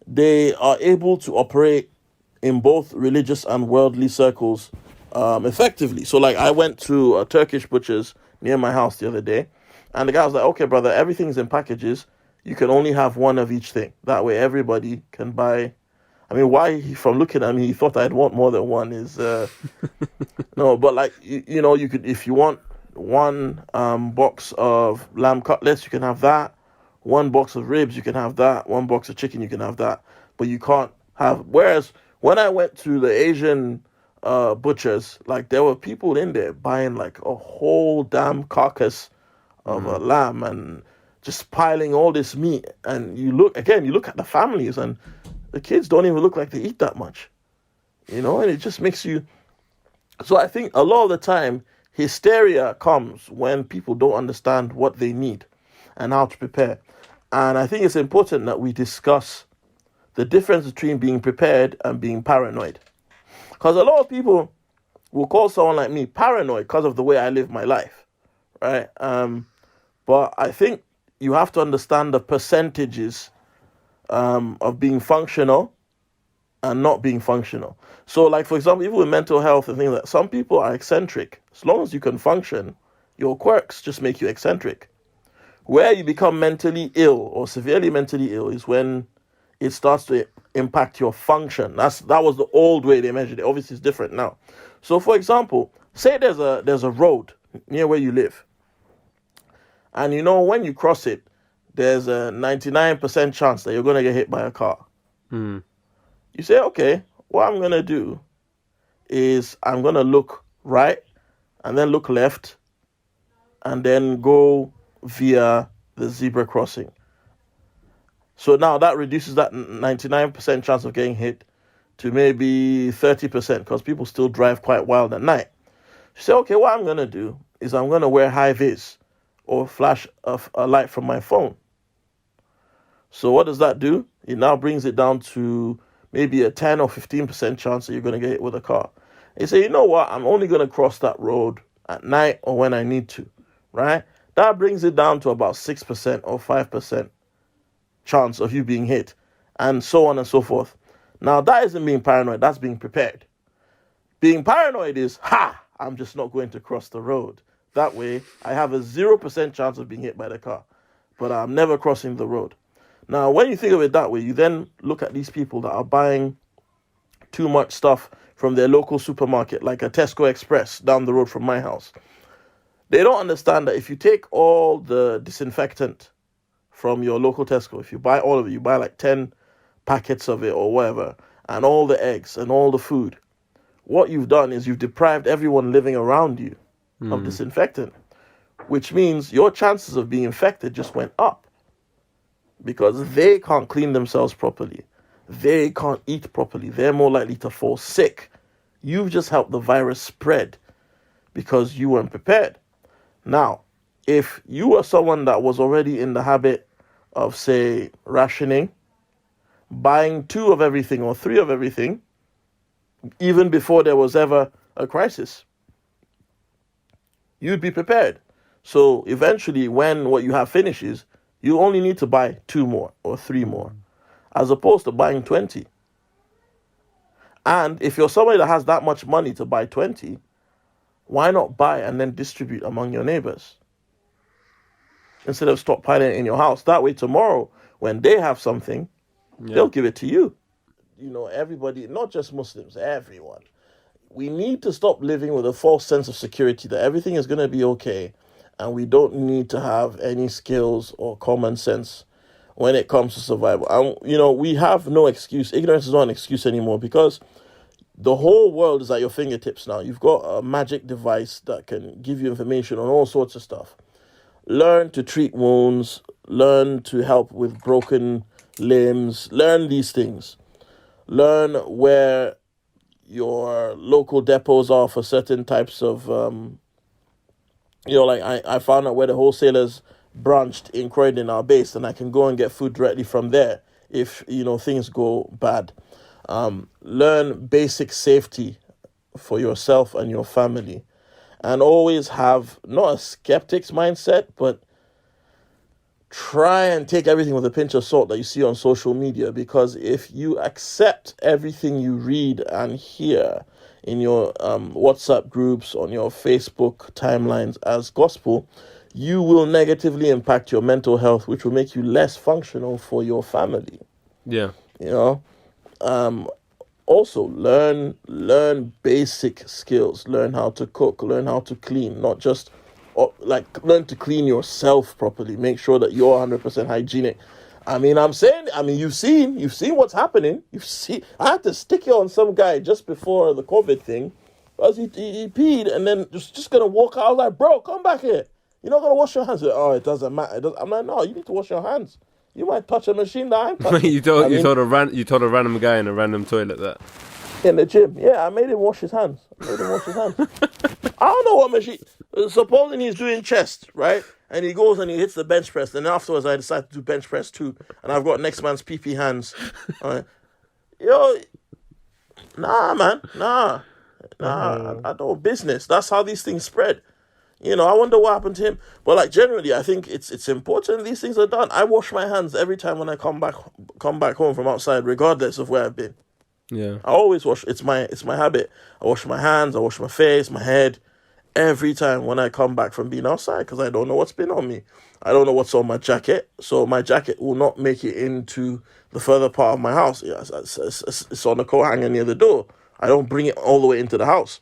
They are able to operate in both religious and worldly circles effectively. So, like, I went to a Turkish butcher's near my house the other day, and the guy was like, okay, brother, everything's in packages. You can only have one of each thing. That way everybody can buy. I mean, why, from looking at me, he thought I'd want more than one is... no, but, like, you could, if you want one box of lamb cutlets, you can have that. One box of ribs, you can have that. One box of chicken, you can have that. But you can't have... Whereas when I went to the Asian butchers, like, there were people in there buying like a whole damn carcass of a lamb and just piling all this meat. And you look at the families, and the kids don't even look like they eat that much. And it just makes you... So I think a lot of the time, hysteria comes when people don't understand what they need and how to prepare. And I think it's important that we discuss the difference between being prepared and being paranoid. Because a lot of people will call someone like me paranoid because of the way I live my life, right? But I think you have to understand the percentages of being functional and not being functional. So, like, for example, even with mental health and things like that, some people are eccentric. As long as you can function, your quirks just make you eccentric. Where you become mentally ill or severely mentally ill is when it starts to impact your function. That was the old way they measured it. Obviously, it's different now. So, for example, say there's a road near where you live. And when you cross it, there's a 99% chance that you're going to get hit by a car. You say, okay, what I'm going to do is I'm going to look right and then look left and then go via the zebra crossing. So now that reduces that 99% chance of getting hit to maybe 30% because people still drive quite wild at night. You say, okay, what I'm going to do is I'm going to wear high vis or flash a light from my phone. So what does that do? It now brings it down to maybe a 10 or 15% chance that you're going to get hit with a car. You say, you know what? I'm only going to cross that road at night or when I need to, right? That brings it down to about 6% or 5% chance of you being hit, and so on and so forth. Now, that isn't being paranoid. That's being prepared. Being paranoid is, I'm just not going to cross the road. That way, I have a 0% chance of being hit by the car, but I'm never crossing the road. Now, when you think of it that way, you then look at these people that are buying too much stuff from their local supermarket, like a Tesco Express down the road from my house. They don't understand that if you take all the disinfectant from your local Tesco, if you buy all of it, you buy like 10 packets of it or whatever, and all the eggs and all the food, what you've done is you've deprived everyone living around you of disinfectant, which means your chances of being infected just went up because they can't clean themselves properly. They can't eat properly. They're more likely to fall sick. You've just helped the virus spread because you weren't prepared. Now, if you were someone that was already in the habit of, say, rationing, buying 2 of everything or 3 of everything, even before there was ever a crisis, you'd be prepared. So eventually, when what you have finishes, you only need to buy 2 more or 3 more, as opposed to buying 20. And if you're somebody that has that much money to buy 20, why not buy and then distribute among your neighbors instead of stockpiling it in your house? That way tomorrow, when they have something, they'll give it to you. Everybody, not just Muslims, everyone. We need to stop living with a false sense of security that everything is going to be okay and we don't need to have any skills or common sense when it comes to survival. And, we have no excuse. Ignorance is not an excuse anymore because the whole world is at your fingertips now. You've got a magic device that can give you information on all sorts of stuff. Learn to treat wounds, learn to help with broken limbs, learn these things. Learn where your local depots are for certain types of, like I found out where the wholesalers branched in Croydon are based, and I can go and get food directly from there if, things go bad. Learn basic safety for yourself and your family. And always have not a skeptic's mindset, but try and take everything with a pinch of salt that you see on social media, because if you accept everything you read and hear in your WhatsApp groups, on your Facebook timelines as gospel, you will negatively impact your mental health, which will make you less functional for your family. Yeah. Also, learn basic skills. Learn how to cook. Learn how to clean. Not just learn to clean yourself properly. Make sure that you're 100% hygienic. You've seen what's happening. I had to stick it on some guy just before the COVID thing, because he peed and then just gonna walk out. I was like, bro, come back here. You're not gonna wash your hands. Oh, it doesn't matter. I'm like, no, you need to wash your hands. You might touch a machine that I'm touching. you told a random guy in a random toilet that. In the gym. Yeah, I made him wash his hands. I don't know what machine. Supposing he's doing chest, right? And he goes and he hits the bench press. And afterwards, I decide to do bench press too. And I've got next man's pee hands. Nah, man. Nah. I know business. That's how these things spread. I wonder what happened to him. But generally, I think it's important these things are done. I wash my hands every time when I come back home from outside, regardless of where I've been. Yeah. I always wash. It's my habit. I wash my hands. I wash my face, my head, every time when I come back from being outside, because I don't know what's been on me. I don't know what's on my jacket. So my jacket will not make it into the further part of my house. It's on the coat hanger near the door. I don't bring it all the way into the house.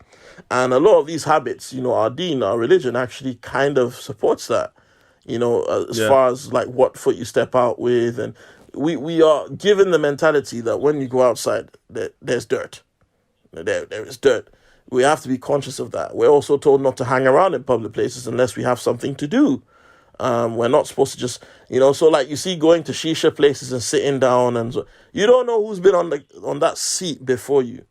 And a lot of these habits, our deen, our religion actually kind of supports that, as far as what foot you step out with. And we are given the mentality that when you go outside, there's dirt. There is dirt. We have to be conscious of that. We're also told not to hang around in public places unless we have something to do. We're not supposed to just, so you see going to shisha places and sitting down, and so, you don't know who's been on that seat before you.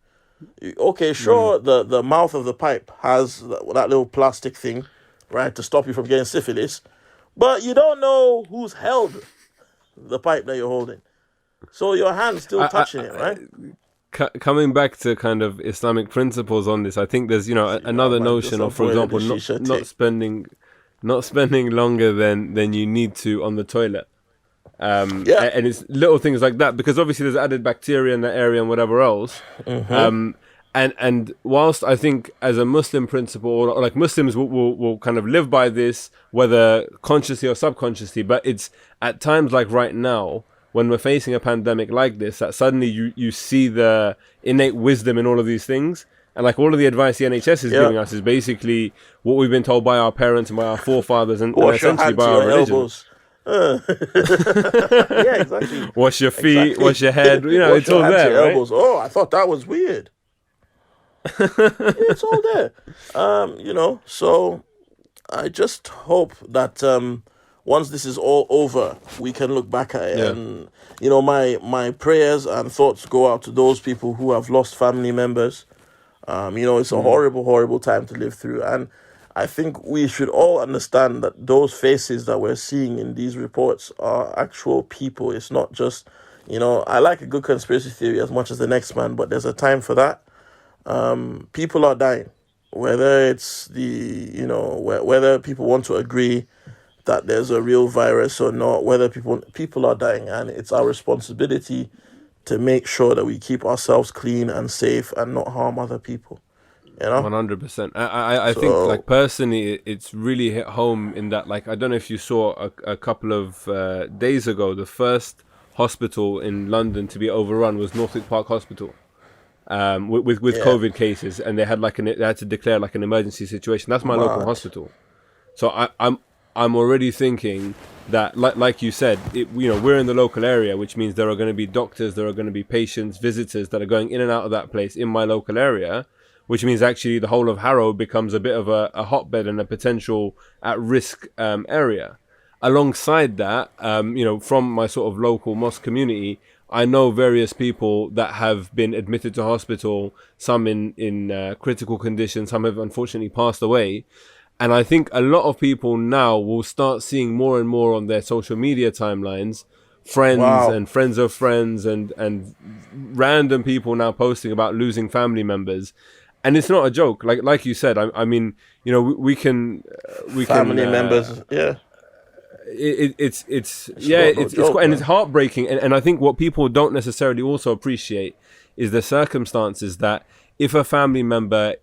Okay, sure, the mouth of the pipe has that little plastic thing, right, to stop you from getting syphilis, but you don't know who's held the pipe that you're holding. So your hand's still touching it, right? Coming back to kind of Islamic principles on this, I think there's, another notion of, for example, not spending longer than you need to on the toilet. And it's little things like that, because obviously there's added bacteria in that area and whatever else. Mm-hmm. And whilst I think as a Muslim principle, or Muslims will kind of live by this, whether consciously or subconsciously, but it's at times like right now, when we're facing a pandemic like this, that suddenly you see the innate wisdom in all of these things. And all of the advice the NHS is giving us is basically what we've been told by our parents and by our forefathers and essentially by our religion. Elbows. Yeah, exactly. Wash your feet, wash your head. It's all there, right? Elbows. Oh, I thought that was weird. It's all there. So I just hope that once this is all over, we can look back at it. Yeah. And, my prayers and thoughts go out to those people who have lost family members. It's a horrible, horrible time to live through. And I think we should all understand that those faces that we're seeing in these reports are actual people. It's not just, I like a good conspiracy theory as much as the next man, but there's a time for that. People are dying, whether it's whether people want to agree that there's a real virus or not, whether people are dying, and it's our responsibility to make sure that we keep ourselves clean and safe and not harm other people. 100%. I think personally, it's really hit home in that, I don't know if you saw a couple of days ago, the first hospital in London to be overrun was Northwick Park Hospital. With COVID cases, and they had they had to declare an emergency situation. That's my local hospital. So I'm already thinking that, like you said, we're in the local area, which means there are going to be doctors, there are going to be patients, visitors that are going in and out of that place in my local area, which means actually the whole of Harrow becomes a bit of a hotbed and a potential at-risk area. Alongside that, from my sort of local mosque community, I know various people that have been admitted to hospital, some in critical condition, some have unfortunately passed away. And I think a lot of people now will start seeing more and more on their social media timelines, friends Wow. and friends of friends and random people now posting about losing family members. And it's not a joke. Like you said, I mean, we Family can members, yeah. it's Not no it's joke, quite, and man. it's heartbreaking. And I think what people don't necessarily also appreciate is the circumstances that if a family member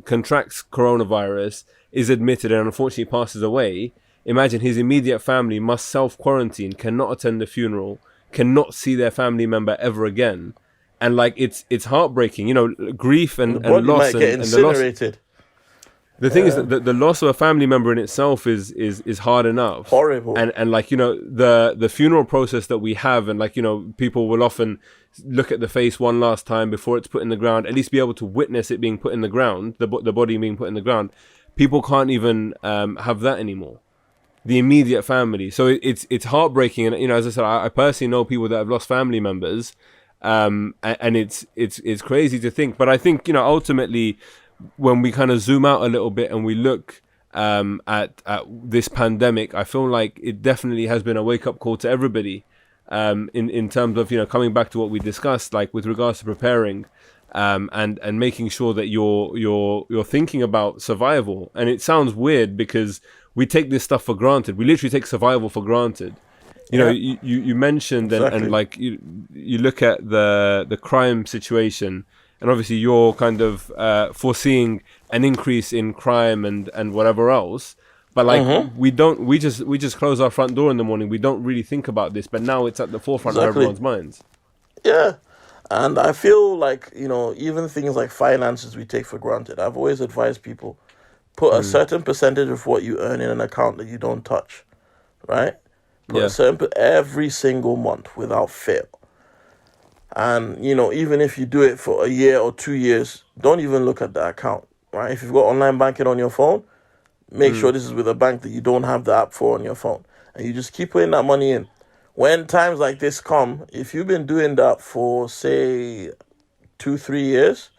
contracts coronavirus, is admitted and unfortunately passes away, imagine his immediate family must self-quarantine, cannot attend the funeral, cannot see their family member ever again. And like it's heartbreaking, grief The and body loss might get and the loss. incinerated. The thing is that the loss of a family member in itself is hard enough. Horrible. And like, the funeral process that we have, and like, people will often look at the face one last time before it's put in the ground, at least be able to witness it being put in the ground, the body being put in the ground. People can't even have that anymore. The immediate family. So it's heartbreaking. And, as I said, I personally know people that have lost family members. And it's crazy to think. But I think, ultimately, when we kind of zoom out a little bit and we look at this pandemic, I feel like it definitely has been a wake-up call to everybody in terms of, coming back to what we discussed, like with regards to preparing and making sure that you're thinking about survival. And it sounds weird because we take this stuff for granted. We literally take survival for granted. You mentioned Exactly. and like you look at the crime situation, and obviously you're kind of foreseeing an increase in crime and whatever else. But like we just close our front door in the morning. We don't really think about this, but now it's at the forefront of Exactly. everyone's minds. Yeah. And I feel like, even things like finances we take for granted. I've always advised people, put a certain percentage of what you earn in an account that you don't touch, right? Put a certain every single month without fail. And, even if you do it for a year or 2 years, don't even look at the account, right? If you've got online banking on your phone, make sure this is with a bank that you don't have the app for on your phone. And you just keep putting that money in. When times like this come, if you've been doing that for, say, 2-3 years,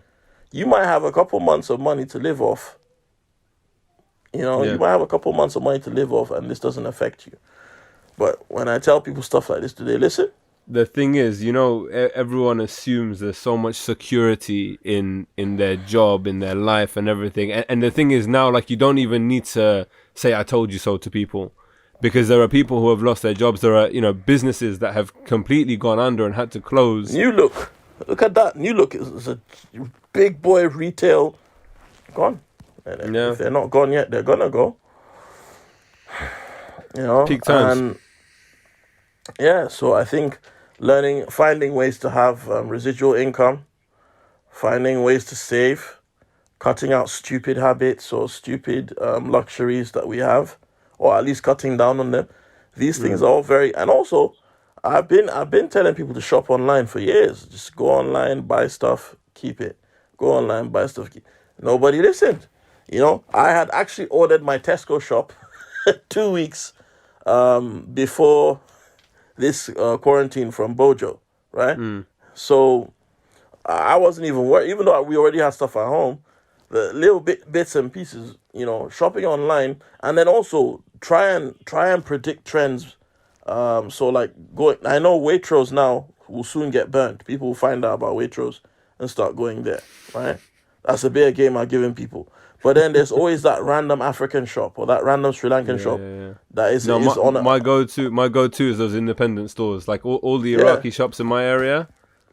you might have a couple months of money to live off. You might have a couple months of money to live off, and this doesn't affect you. But when I tell people stuff like this, do they listen? The thing is, everyone assumes there's so much security in their job, in their life and everything. And the thing is now, like, you don't even need to say, I told you so to people. Because there are people who have lost their jobs. There are, businesses that have completely gone under and had to close. New Look. Look at that. New Look is a big boy retail gone. And if they're not gone yet, they're going to go. Peak times. And yeah, so I think finding ways to have residual income, finding ways to save, cutting out stupid habits or stupid luxuries that we have, or at least cutting down on them. These things are all very, and also I've been telling people to shop online for years. Just go online, buy stuff, keep it. Go online, buy stuff, keep. Nobody listened. I had actually ordered my Tesco shop 2 weeks before this quarantine from Bojo, right? So I wasn't even worried, even though we already had stuff at home. The little bits and pieces, shopping online, and then also try and predict trends. So like I know Waitrose now will soon get burnt. People will find out about Waitrose and start going there, right? That's a big game I'm giving people. But then there's always that random African shop or that random Sri Lankan shop that is on my go-to is those independent stores. Like all the Iraqi shops in my area,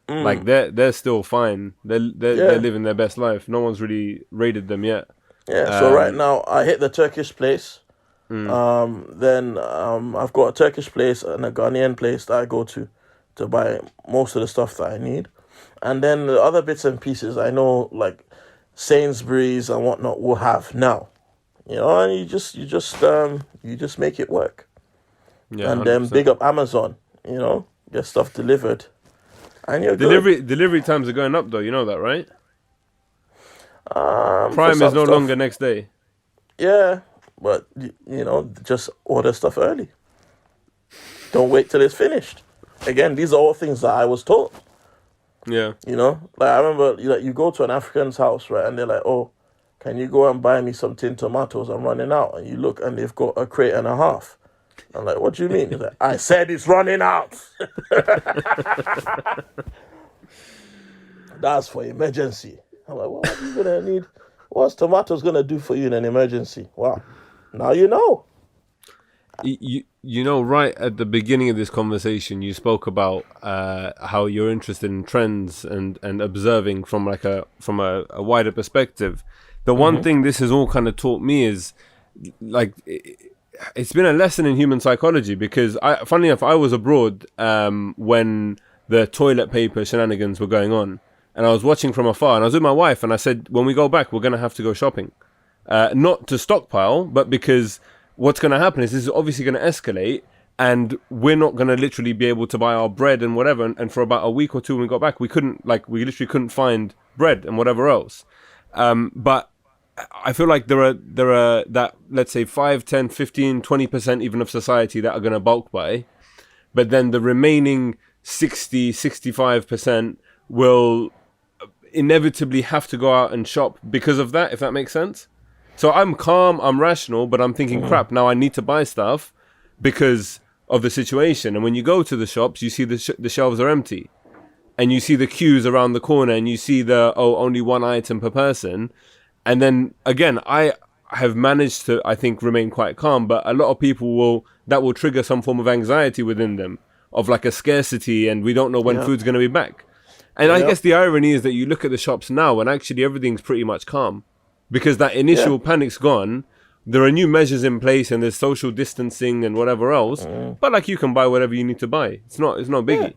like they're still fine. They're living their best life. No one's really raided them yet. Yeah. So right now I hit the Turkish place. Then I've got a Turkish place and a Ghanaian place that I go to buy most of the stuff that I need. And then the other bits and pieces I know, like Sainsbury's and whatnot, will have now. And you just make it work. Yeah, And then 100%. big up Amazon, get stuff delivered, and you're good. Delivery times are going up though. You know that, right? For Prime is some no stuff, longer next day. yeah, but just order stuff early. Don't wait till it's finished. Again, these are all things that I was taught. Yeah. Like I remember, you go to an African's house, right, and they're like, "Oh, can you go and buy me some tin tomatoes? I'm running out." And you look, and they've got a crate and a half. I'm like, "What do you mean?" He's like, "I said it's running out." That's for emergency. I'm like, "What are you gonna need? What's tomatoes gonna do for you in an emergency?" Wow, now you know. Right at the beginning of this conversation, you spoke about how you're interested in trends and observing from a wider perspective. The one thing this has all kind of taught me is like it's been a lesson in human psychology, because funnily enough, I was abroad when the toilet paper shenanigans were going on, and I was watching from afar, and I was with my wife, and I said, when we go back, we're going to have to go shopping, not to stockpile, but because what's going to happen is this is obviously going to escalate, and we're not going to literally be able to buy our bread and whatever. And for about a week or two when we got back, we literally couldn't find bread and whatever else. But I feel like there are that, let's say 5, 10, 15, 20% even of society that are going to bulk buy. But then the remaining 60, 65% will inevitably have to go out and shop because of that, if that makes sense. So I'm calm, I'm rational, but I'm thinking, crap, now I need to buy stuff because of the situation. And when you go to the shops, you see the shelves are empty. And you see the queues around the corner, and you see only one item per person. And then, again, I have managed to, I think, remain quite calm. But a lot of people that will trigger some form of anxiety within them, of like a scarcity, and we don't know when food's going to be back. And I guess the irony is that you look at the shops now, and actually everything's pretty much calm. Because that initial panic's gone, there are new measures in place, and there's social distancing and whatever else. But like, you can buy whatever you need to buy. It's not biggie. Yeah.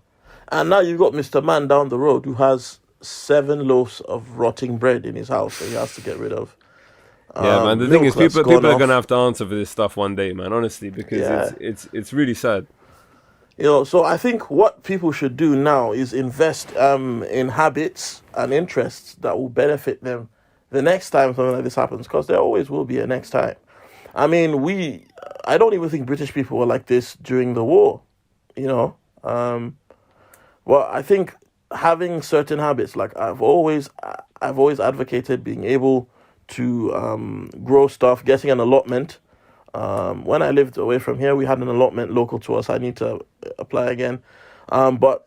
And now you've got Mr. Man down the road who has 7 loaves of rotting bread in his house that he has to get rid of. Yeah, man. The thing is, people are going to have to answer for this stuff one day, man. Honestly, because it's really sad. So I think what people should do now is invest in habits and interests that will benefit them the next time something like this happens, because there always will be a next time. I mean, I don't even think British people were like this during the war, Well, I think having certain habits, like I've always advocated being able to grow stuff, getting an allotment. When I lived away from here, we had an allotment local to us. I need to apply again. But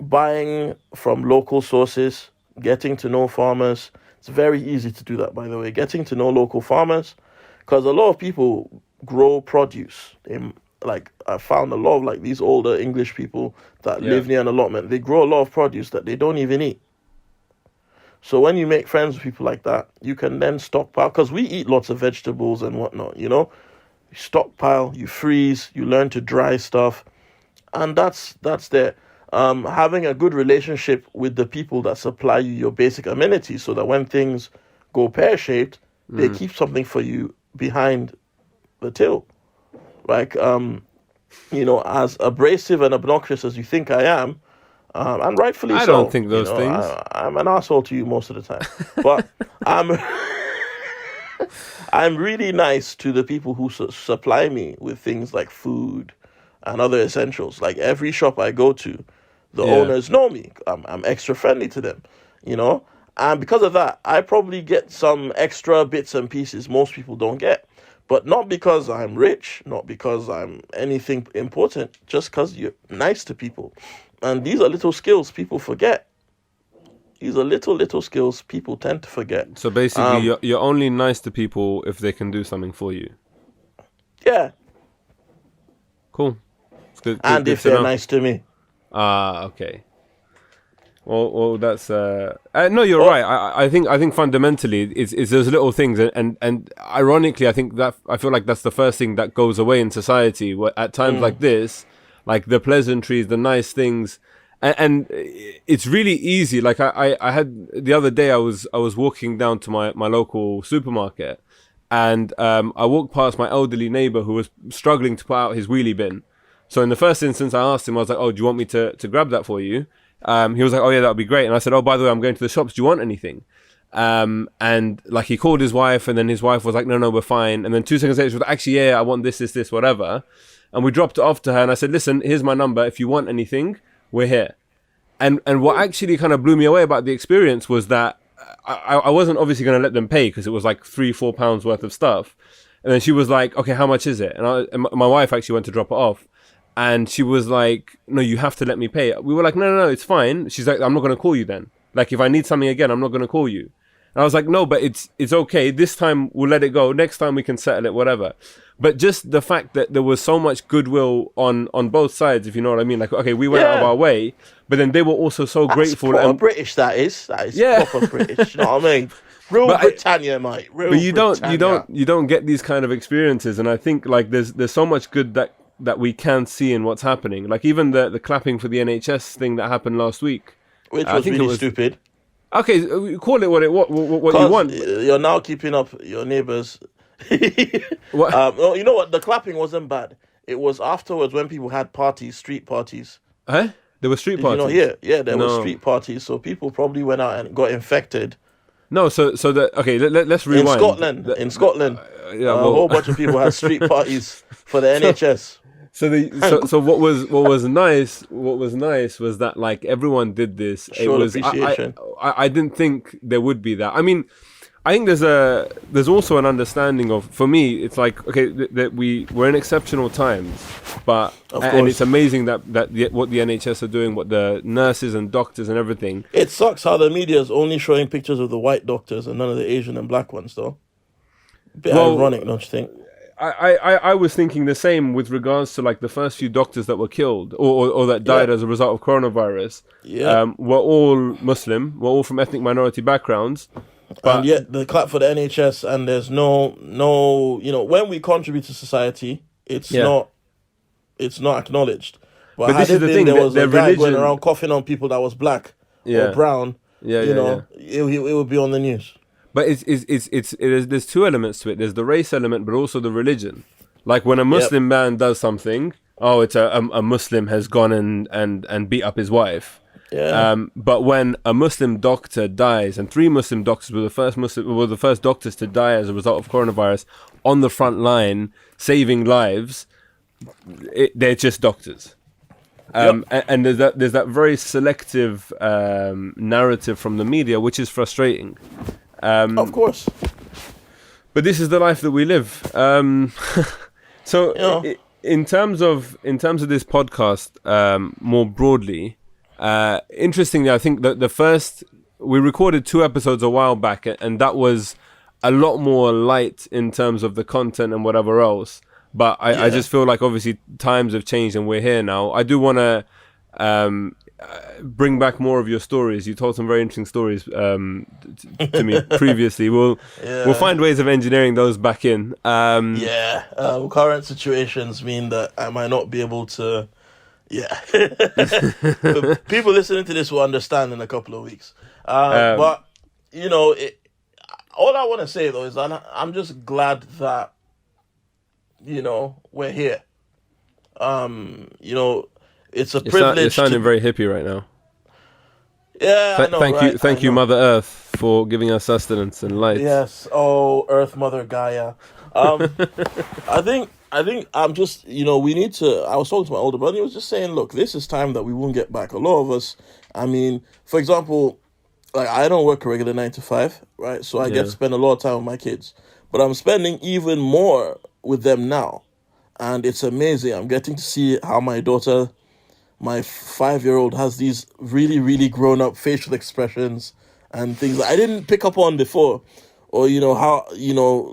buying from local sources, getting to know farmers. It's very easy to do that, by the way. Getting to know local farmers, because a lot of people grow produce. I found a lot of these older English people that live near an allotment. They grow a lot of produce that they don't even eat. So when you make friends with people like that, you can then stockpile, because we eat lots of vegetables and whatnot. You stockpile, you freeze, you learn to dry stuff, and that's there. Having a good relationship with the people that supply you your basic amenities, so that when things go pear-shaped, they keep something for you behind the till. Like, as abrasive and obnoxious as you think I am, and rightfully so. I don't think those things. I'm an asshole to you most of the time. But I'm really nice to the people who supply me with things like food and other essentials. Like every shop I go to, the owners know me. I'm extra friendly to them, And because of that, I probably get some extra bits and pieces most people don't get. But not because I'm rich, not because I'm anything important, just because you're nice to people. And these are little skills people forget. These are little skills people tend to forget. So basically, you're only nice to people if they can do something for you. Yeah. Cool. Good, and if they're nice to me. Okay. Well, that's no, you're right. I think fundamentally it's those little things, and ironically, I feel like that's the first thing that goes away in society. At times like this, like the pleasantries, the nice things, and it's really easy. Like I had the other day, I was walking down to my local supermarket, and I walked past my elderly neighbor who was struggling to put out his wheelie bin. So in the first instance, I asked him, I was like, "Oh, do you want me to grab that for you?" He was like, "Oh yeah, that would be great." And I said, "Oh, by the way, I'm going to the shops. Do you want anything?" And like he called his wife, and then his wife was like, "No, we're fine." And then 2 seconds later, she was like, "Actually, yeah, I want this, whatever." And we dropped it off to her, and I said, "Listen, here's my number. If you want anything, we're here." And what actually kind of blew me away about the experience was that I wasn't obviously going to let them pay because it was like £3-4 worth of stuff. And then she was like, "Okay, how much is it?" And my wife actually went to drop it off. And she was like, "No, you have to let me pay." We were like, no, it's fine. She's like, "I'm not going to call you then. Like, if I need something again, I'm not going to call you." And I was like, "No, but it's okay. This time we'll let it go. Next time we can settle it, whatever." But just the fact that there was so much goodwill on both sides, if you know what I mean. Like, okay, we went out of our way, but then they were also so grateful. Proper And British, that is proper British. You know what I mean? Real Britannia, mate. Real but you Britannia. don't get these kind of experiences, and I think like there's so much good that we can see in what's happening. Like even the clapping for the NHS thing that happened last week, Which was really stupid. Okay, call it what you want. You're now keeping up your neighbours. What? No, you know what? The clapping wasn't bad. It was afterwards when people had parties, street parties. Huh? There were street parties. There were street parties. So people probably went out and got infected. No, let's rewind. In Scotland, a whole bunch of people had street parties for the NHS. So what was nice was that like everyone did this. Show appreciation. I didn't think there would be that. I mean, I think there's also an understanding of, for me, it's like, okay, that we're in exceptional times, but and it's amazing that what the NHS are doing, what the nurses and doctors and everything. It sucks how the media is only showing pictures of the white doctors and none of the Asian and black ones, though. Bit ironic, don't you think? I was thinking the same with regards to like the first few doctors that were killed or that died as a result of coronavirus. Were all Muslim, were all from ethnic minority backgrounds. But and yet the clap for the NHS, and there's no, when we contribute to society, it's not acknowledged. But this is the thing, there was a guy going around coughing on people that was black or brown, it would be on the news. But there's two elements to it. There's the race element, but also the religion. Like when a Muslim man does something, it's a Muslim has gone and beat up his wife. But when a Muslim doctor dies, and 3 Muslim doctors were the first doctors to die as a result of coronavirus on the front line, saving lives, they're just doctors. And there's that very selective narrative from the media, which is frustrating. Of course. But this is the life that we live. In terms of this podcast, more broadly. Interestingly, I think that we recorded 2 episodes a while back, and that was a lot more light in terms of the content and whatever else. But I just feel like obviously times have changed and we're here now. I do want to bring back more of your stories. You told some very interesting stories to me previously. We'll find ways of engineering those back in. Current situations mean that I might not be able to. People listening to this will understand in a couple of weeks. But all I want to say though is that I'm just glad that we're here. It's a privilege. You're sounding very hippie right now. Yeah, I know, thank you, Mother Earth, for giving us sustenance and light. Yes, Earth Mother Gaia. I think I'm just, we need to, I was talking to my older brother, he was just saying, look, this is time that we won't get back. A lot of us, I mean, for example, like I don't work a regular 9 to 5, right? So I get to spend a lot of time with my kids, but I'm spending even more with them now. And it's amazing. I'm getting to see how my daughter, my 5-year-old, has these really, really grown up facial expressions and things that I didn't pick up on before. Or, how,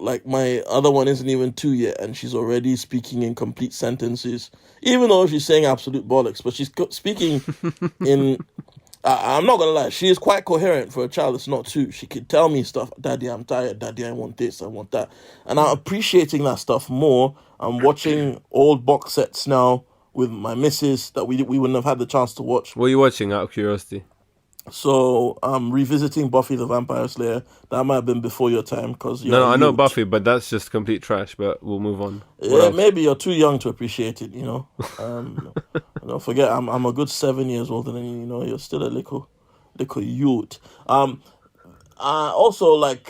like my other one isn't even 2 yet and she's already speaking in complete sentences, even though she's saying absolute bollocks, but she's speaking in, I'm not going to lie, she is quite coherent for a child that's not 2. She could tell me stuff, Daddy, I'm tired, Daddy, I want this, I want that. And I'm appreciating that stuff more. I'm watching old box sets now with my missus that we wouldn't have had the chance to watch. What are you watching, out of curiosity? So revisiting Buffy the Vampire Slayer, that might have been before your time because No, you're a no, I know youth. Buffy, but that's just complete trash. But we'll move on. What Yeah, else? maybe you're too young to appreciate it. You know. Don't forget, I'm a good 7 years older than you. You know, you're still a little youth. Also, like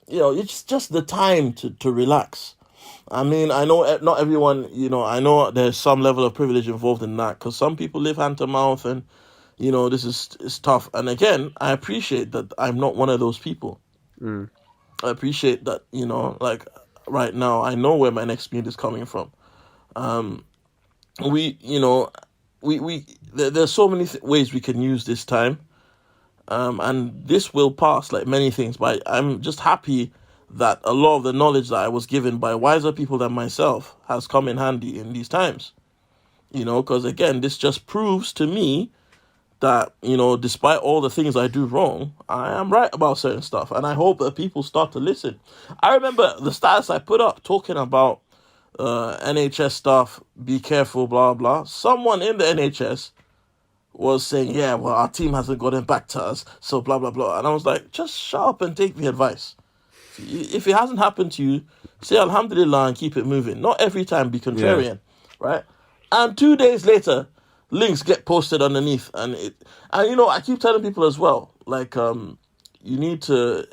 it's just the time to relax. I mean, I know not everyone. You know, I know there's some level of privilege involved in that because some people live hand to mouth, and this is tough. And again, I appreciate that I'm not one of those people. Mm. I appreciate that. Like right now, I know where my next meal is coming from. Um, we, you know, there's so many ways we can use this time. And this will pass like many things, but I'm just happy that a lot of the knowledge that I was given by wiser people than myself has come in handy in these times. Because again, this just proves to me that, despite all the things I do wrong, I am right about certain stuff. And I hope that people start to listen. I remember the status I put up talking about NHS stuff, be careful, blah, blah. Someone in the NHS was saying, yeah, well, our team hasn't gotten back to us, so blah, blah, blah. And I was like, just shut up and take the advice. If it hasn't happened to you, say Alhamdulillah and keep it moving. Not every time be Yeah. contrarian, right? And 2 days later, links get posted underneath. And I keep telling people as well, like, you need to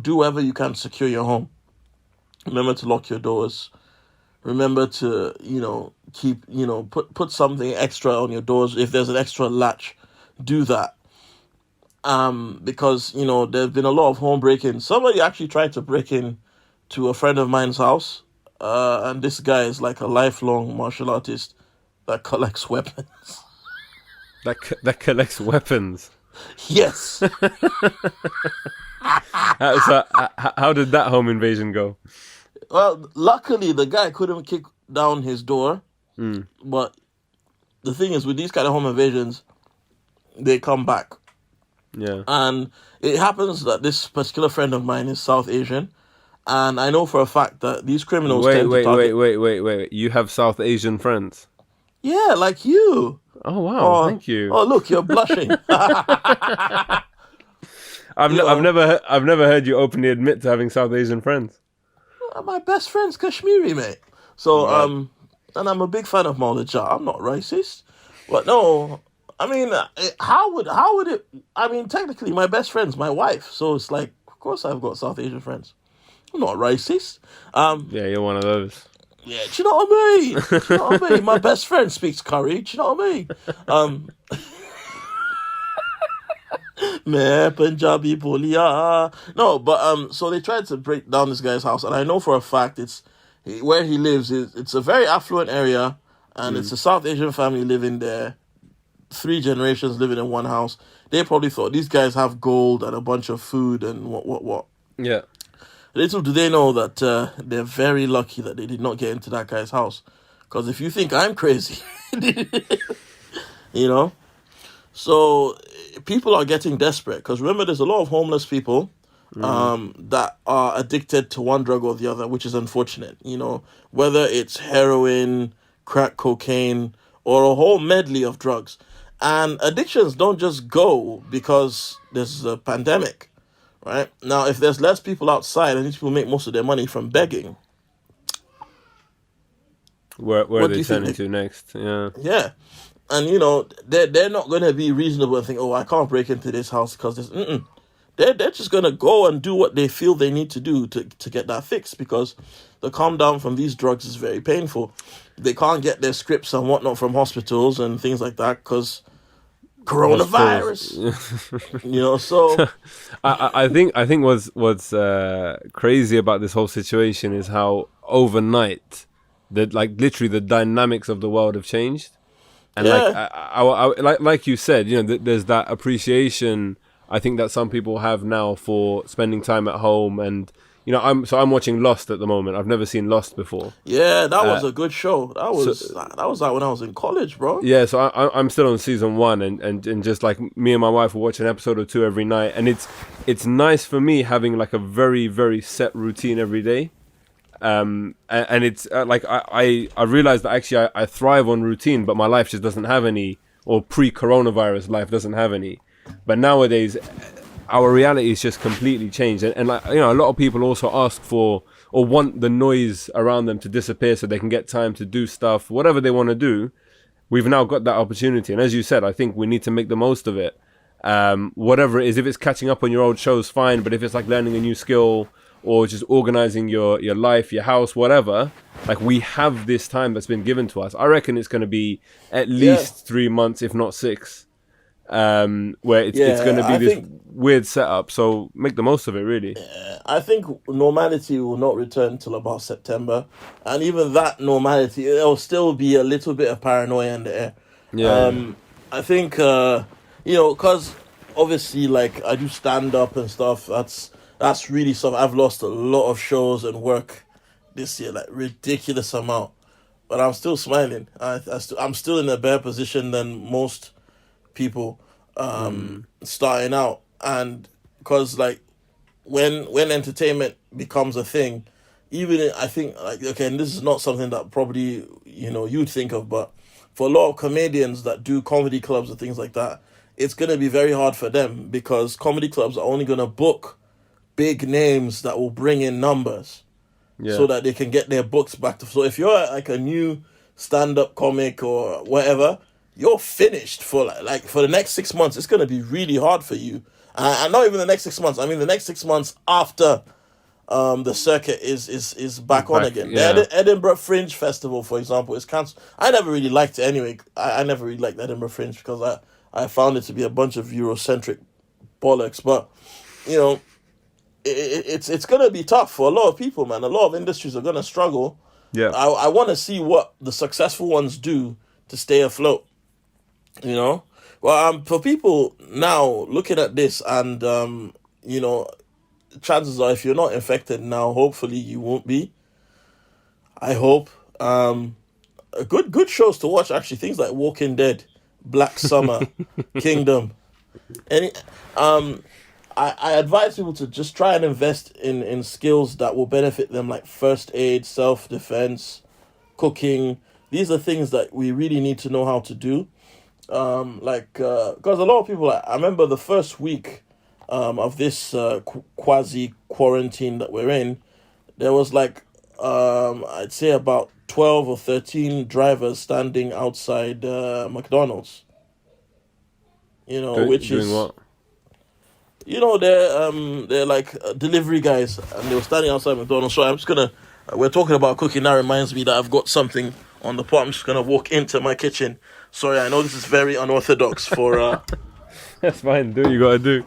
do whatever you can to secure your home. Remember to lock your doors. Remember to, keep, put something extra on your doors. If there's an extra latch, do that. Because, there's been a lot of home break-ins. Somebody actually tried to break in to a friend of mine's house. And this guy is like a lifelong martial artist that collects weapons. That collects weapons. Yes. How did that home invasion go? Well, luckily the guy couldn't kick down his door. Mm. But the thing is, with these kind of home invasions, they come back. Yeah. And it happens that this particular friend of mine is South Asian. And I know for a fact that these criminals tend to target... Wait. You have South Asian friends? Yeah, like you. Oh, wow. Oh, Thank you. Oh, look, you're blushing. I've never heard you openly admit to having South Asian friends. My best friend's Kashmiri, mate. So, Right. and I'm a big fan of Maulid Shah. I'm not racist. But no, I mean, how would it... I mean, technically, my best friend's my wife. So it's like, of course I've got South Asian friends. I'm not racist. Yeah, you're one of those. Yeah, do you know what I mean? Do you know what I mean? My best friend speaks curry. Do you know what I mean? Meh, Punjabi Bolia. No, but so they tried to break down this guy's house, and I know for a fact where he lives. It's a very affluent area, and it's a South Asian family living there. 3 generations living in one house. They probably thought these guys have gold and a bunch of food and what. Yeah. Little do they know that they're very lucky that they did not get into that guy's house. Because if you think I'm crazy, you know. So people are getting desperate. Because remember, there's a lot of homeless people that are addicted to one drug or the other, which is unfortunate. Whether it's heroin, crack cocaine, or a whole medley of drugs. And addictions don't just go because there's a pandemic. Right? Now, if there's less people outside and these people make most of their money from begging, Where what are do they you think turning to next? Yeah. Yeah. And, they're not going to be reasonable and think, oh, I can't break into this house because this... They're just going to go and do what they feel they need to do to get that fixed because the calm down from these drugs is very painful. They can't get their scripts and whatnot from hospitals and things like that because... coronavirus. So I think what's crazy about this whole situation is how overnight literally the dynamics of the world have changed, and like you said, there's that appreciation I think that some people have now for spending time at home, and I'm watching Lost at the moment. I've never seen Lost before. Yeah, that was a good show. That was like when I was in college, bro. Yeah, so I'm still on season 1, and just like me and my wife will watch an episode or 2 every night, and it's nice for me having like a very, very set routine every day. And it's like I realized that actually I thrive on routine, but my life just doesn't have any, or pre-coronavirus life doesn't have any. But nowadays, our reality is just completely changed, and like, you know, a lot of people also ask for or want the noise around them to disappear so they can get time to do stuff, whatever they want to do. We've now got that opportunity, and as you said, I think we need to make the most of it. Whatever it is, if it's catching up on your old shows, fine. But if it's like learning a new skill or just organizing your life, your house, whatever, like, we have this time that's been given to us. I reckon it's going to be at least 3 months, if not 6, where it's going to be this weird setup. So make the most of it, really. I think normality will not return till about September, and even that normality, there'll still be a little bit of paranoia in the air. I think because obviously, like, I do stand up and stuff. That's really something. I've lost a lot of shows and work this year, like ridiculous amount, but I'm still smiling. I'm still in a better position than most people starting out, and because like when entertainment becomes a thing, even I think, like, okay, and this is not something that probably you'd think of, but for a lot of comedians that do comedy clubs and things like that, it's going to be very hard for them, because comedy clubs are only going to book big names that will bring in numbers, so that they can get their books back to. So if you're like a new stand-up comic or whatever, you're finished for like for the next 6 months. It's going to be really hard for you. And not even the next 6 months. I mean, the next 6 months after the circuit is back on again. Yeah. The Edinburgh Fringe Festival, for example, is cancelled. I never really liked it anyway. I never really liked Edinburgh Fringe because I found it to be a bunch of Eurocentric bollocks. But, it's going to be tough for a lot of people, man. A lot of industries are going to struggle. Yeah. I want to see what the successful ones do to stay afloat. Well, for people now looking at this, and chances are, if you're not infected now, hopefully you won't be. I hope. Good shows to watch, actually. Things like Walking Dead, Black Summer, Kingdom. I advise people to just try and invest in skills that will benefit them, like first aid, self-defense, cooking. These are things that we really need to know how to do. Because a lot of people, I remember the first week of this quasi-quarantine that we're in, there was I'd say about 12 or 13 drivers standing outside McDonald's. Which doing is... what? They're like delivery guys, and they were standing outside McDonald's. So I'm just gonna... we're talking about cooking. That reminds me that I've got something on the pot. I'm just gonna walk into my kitchen. Sorry, I know this is very unorthodox for... That's fine, do what you gotta do.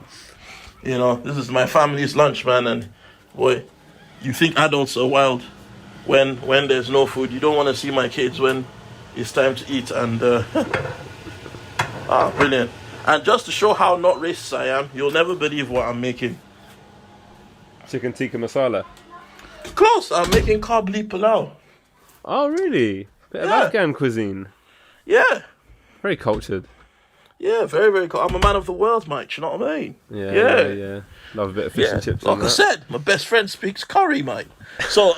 This is my family's lunch, man, and boy, you think adults are wild when there's no food. You don't want to see my kids when it's time to eat, and... brilliant. And just to show how not racist I am, you'll never believe what I'm making. Chicken tikka masala. Close, I'm making kabli palau. Oh, really? Bit of Afghan cuisine. Yeah. Very cultured. Yeah, very, very cool. I'm a man of the world, mate. You know what I mean? Yeah. Love a bit of fish and chips. Like I said, my best friend speaks curry, mate. So,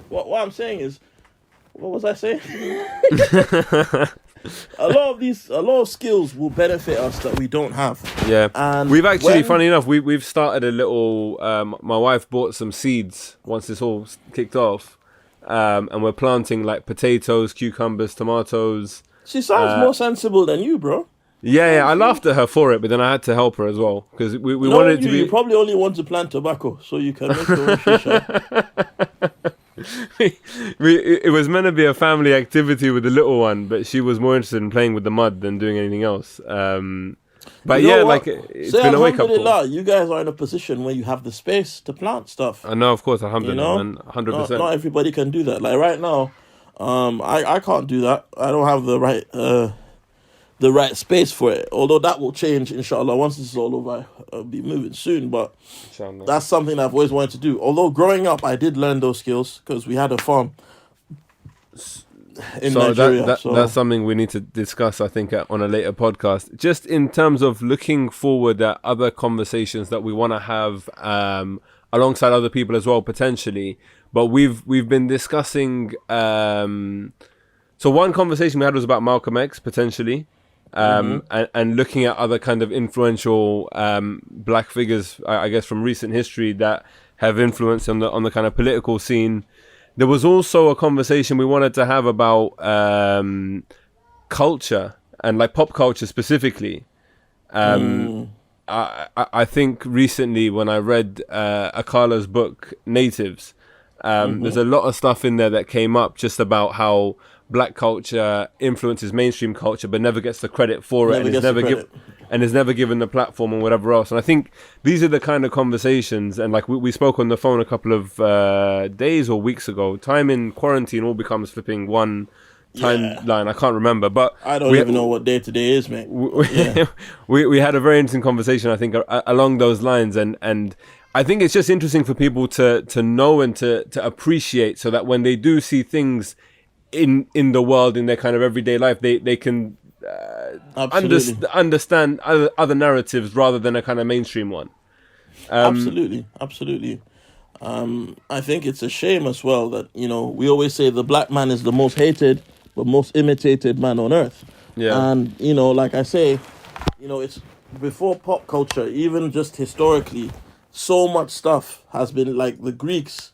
what I'm saying is, what was I saying? a lot of skills will benefit us that we don't have. Yeah, and we've actually, funny enough, we've started a little. My wife bought some seeds once this all kicked off, and we're planting like potatoes, cucumbers, tomatoes. She sounds more sensible than you, bro. Yeah, I laughed at her for it, but then I had to help her as well because we wanted it to be. You probably only want to plant tobacco so you can make your own shisha. It was meant to be a family activity with the little one, but she was more interested in playing with the mud than doing anything else. But it's been a wake up call. You guys are in a position where you have the space to plant stuff. I know, of course, alhamdulillah, man, 100%. Not everybody can do that. Like right now, I can't do that. I don't have the right space for it. Although that will change, inshallah. Once this is all over, I'll be moving soon. But that's something I've always wanted to do. Although growing up, I did learn those skills because we had a farm in Nigeria. That's something we need to discuss, I think, on a later podcast. Just in terms of looking forward at other conversations that we want to have alongside other people as well, potentially. But we've been discussing... So one conversation we had was about Malcolm X potentially, and looking at other kind of influential black figures, I guess from recent history that have influence on the kind of political scene. There was also a conversation we wanted to have about culture and like pop culture specifically. I think recently when I read Akala's book Natives, there's a lot of stuff in there that came up just about how black culture influences mainstream culture but never gets the credit for it, and is never given the platform and whatever else. And I think these are the kind of conversations, and like we spoke on the phone a couple of days or weeks ago. Time in quarantine all becomes flipping one timeline. I can't remember, but I don't even know what day today is, mate. We had a very interesting conversation, I think, along those lines, and I think it's just interesting for people to know and to appreciate, so that when they do see things in the world, in their kind of everyday life, they can understand other narratives rather than a kind of mainstream one. Absolutely. I think it's a shame as well that, we always say the black man is the most hated but most imitated man on earth. Yeah. And, like I say, it's before pop culture, even just historically, so much stuff has been like the Greeks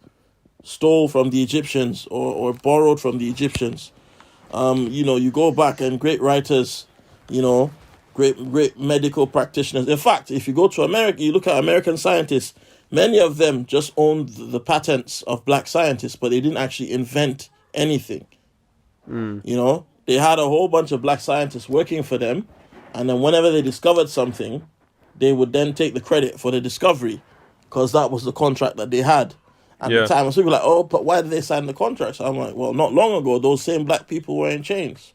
stole from the Egyptians or borrowed from the Egyptians. You go back and great writers, great medical practitioners. In fact, if you go to America, you look at American scientists, many of them just owned the patents of black scientists, but they didn't actually invent anything. They had a whole bunch of black scientists working for them, and then whenever they discovered something, they would then take the credit for the discovery, because that was the contract that they had at the time. And so people were like, oh, but why did they sign the contract? So I'm like, well, not long ago, those same black people were in chains.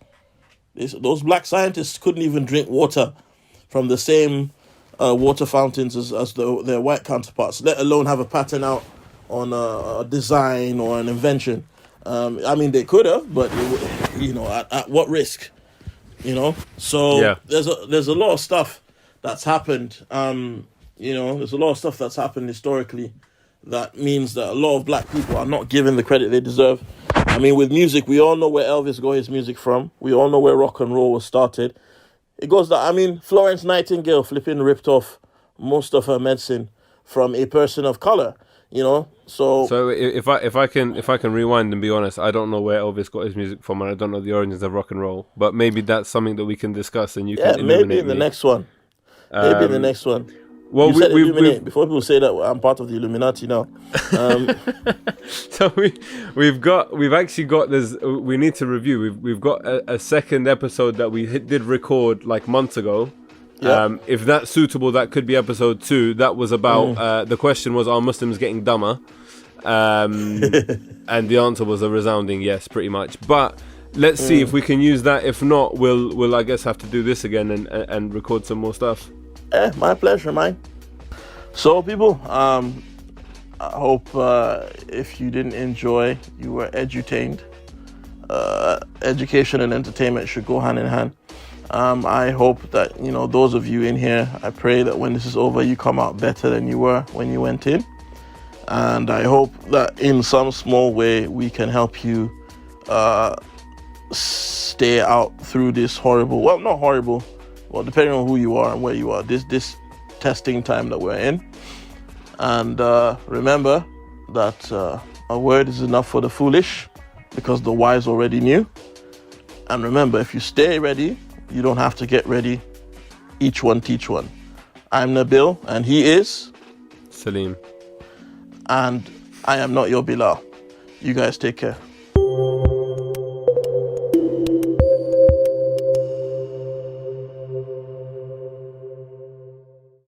Those black scientists couldn't even drink water from the same water fountains as their white counterparts, let alone have a patent out on a design or an invention. They could have, but at what risk? So there's a lot of stuff that's happened. There's a lot of stuff that's happened historically that means that a lot of black people are not given the credit they deserve. With music, we all know where Elvis got his music from. We all know where rock and roll was started. It goes that, Florence Nightingale flipping ripped off most of her medicine from a person of color, So if I can rewind and be honest, I don't know where Elvis got his music from, and I don't know the origins of rock and roll. But maybe that's something that we can discuss, and you can illuminate maybe in the me. next one. Maybe in the next one. Well, you said illuminate. Before people say that I'm part of the Illuminati now. So we've actually got this. We need to review. We've got a second episode that we did record like months ago. Yeah. If that's suitable, that could be episode 2. That was about the question was, are Muslims getting dumber? And the answer was a resounding yes, pretty much. But let's see if we can use that. If not, we'll I guess have to do this again and record some more stuff. My pleasure, mine. So people, I hope if you didn't enjoy, you were edutained. Education and entertainment should go hand in hand. I hope that, those of you in here, I pray that when this is over, you come out better than you were when you went in. And I hope that in some small way, we can help you stay out through this horrible, well, not horrible, well, depending on who you are and where you are, this testing time that we're in. And remember that a word is enough for the foolish, because the wise already knew. And remember, if you stay ready, you don't have to get ready. Each one teach one. I'm Nabil, and he is Salim. And I am not your Bilal. You guys take care.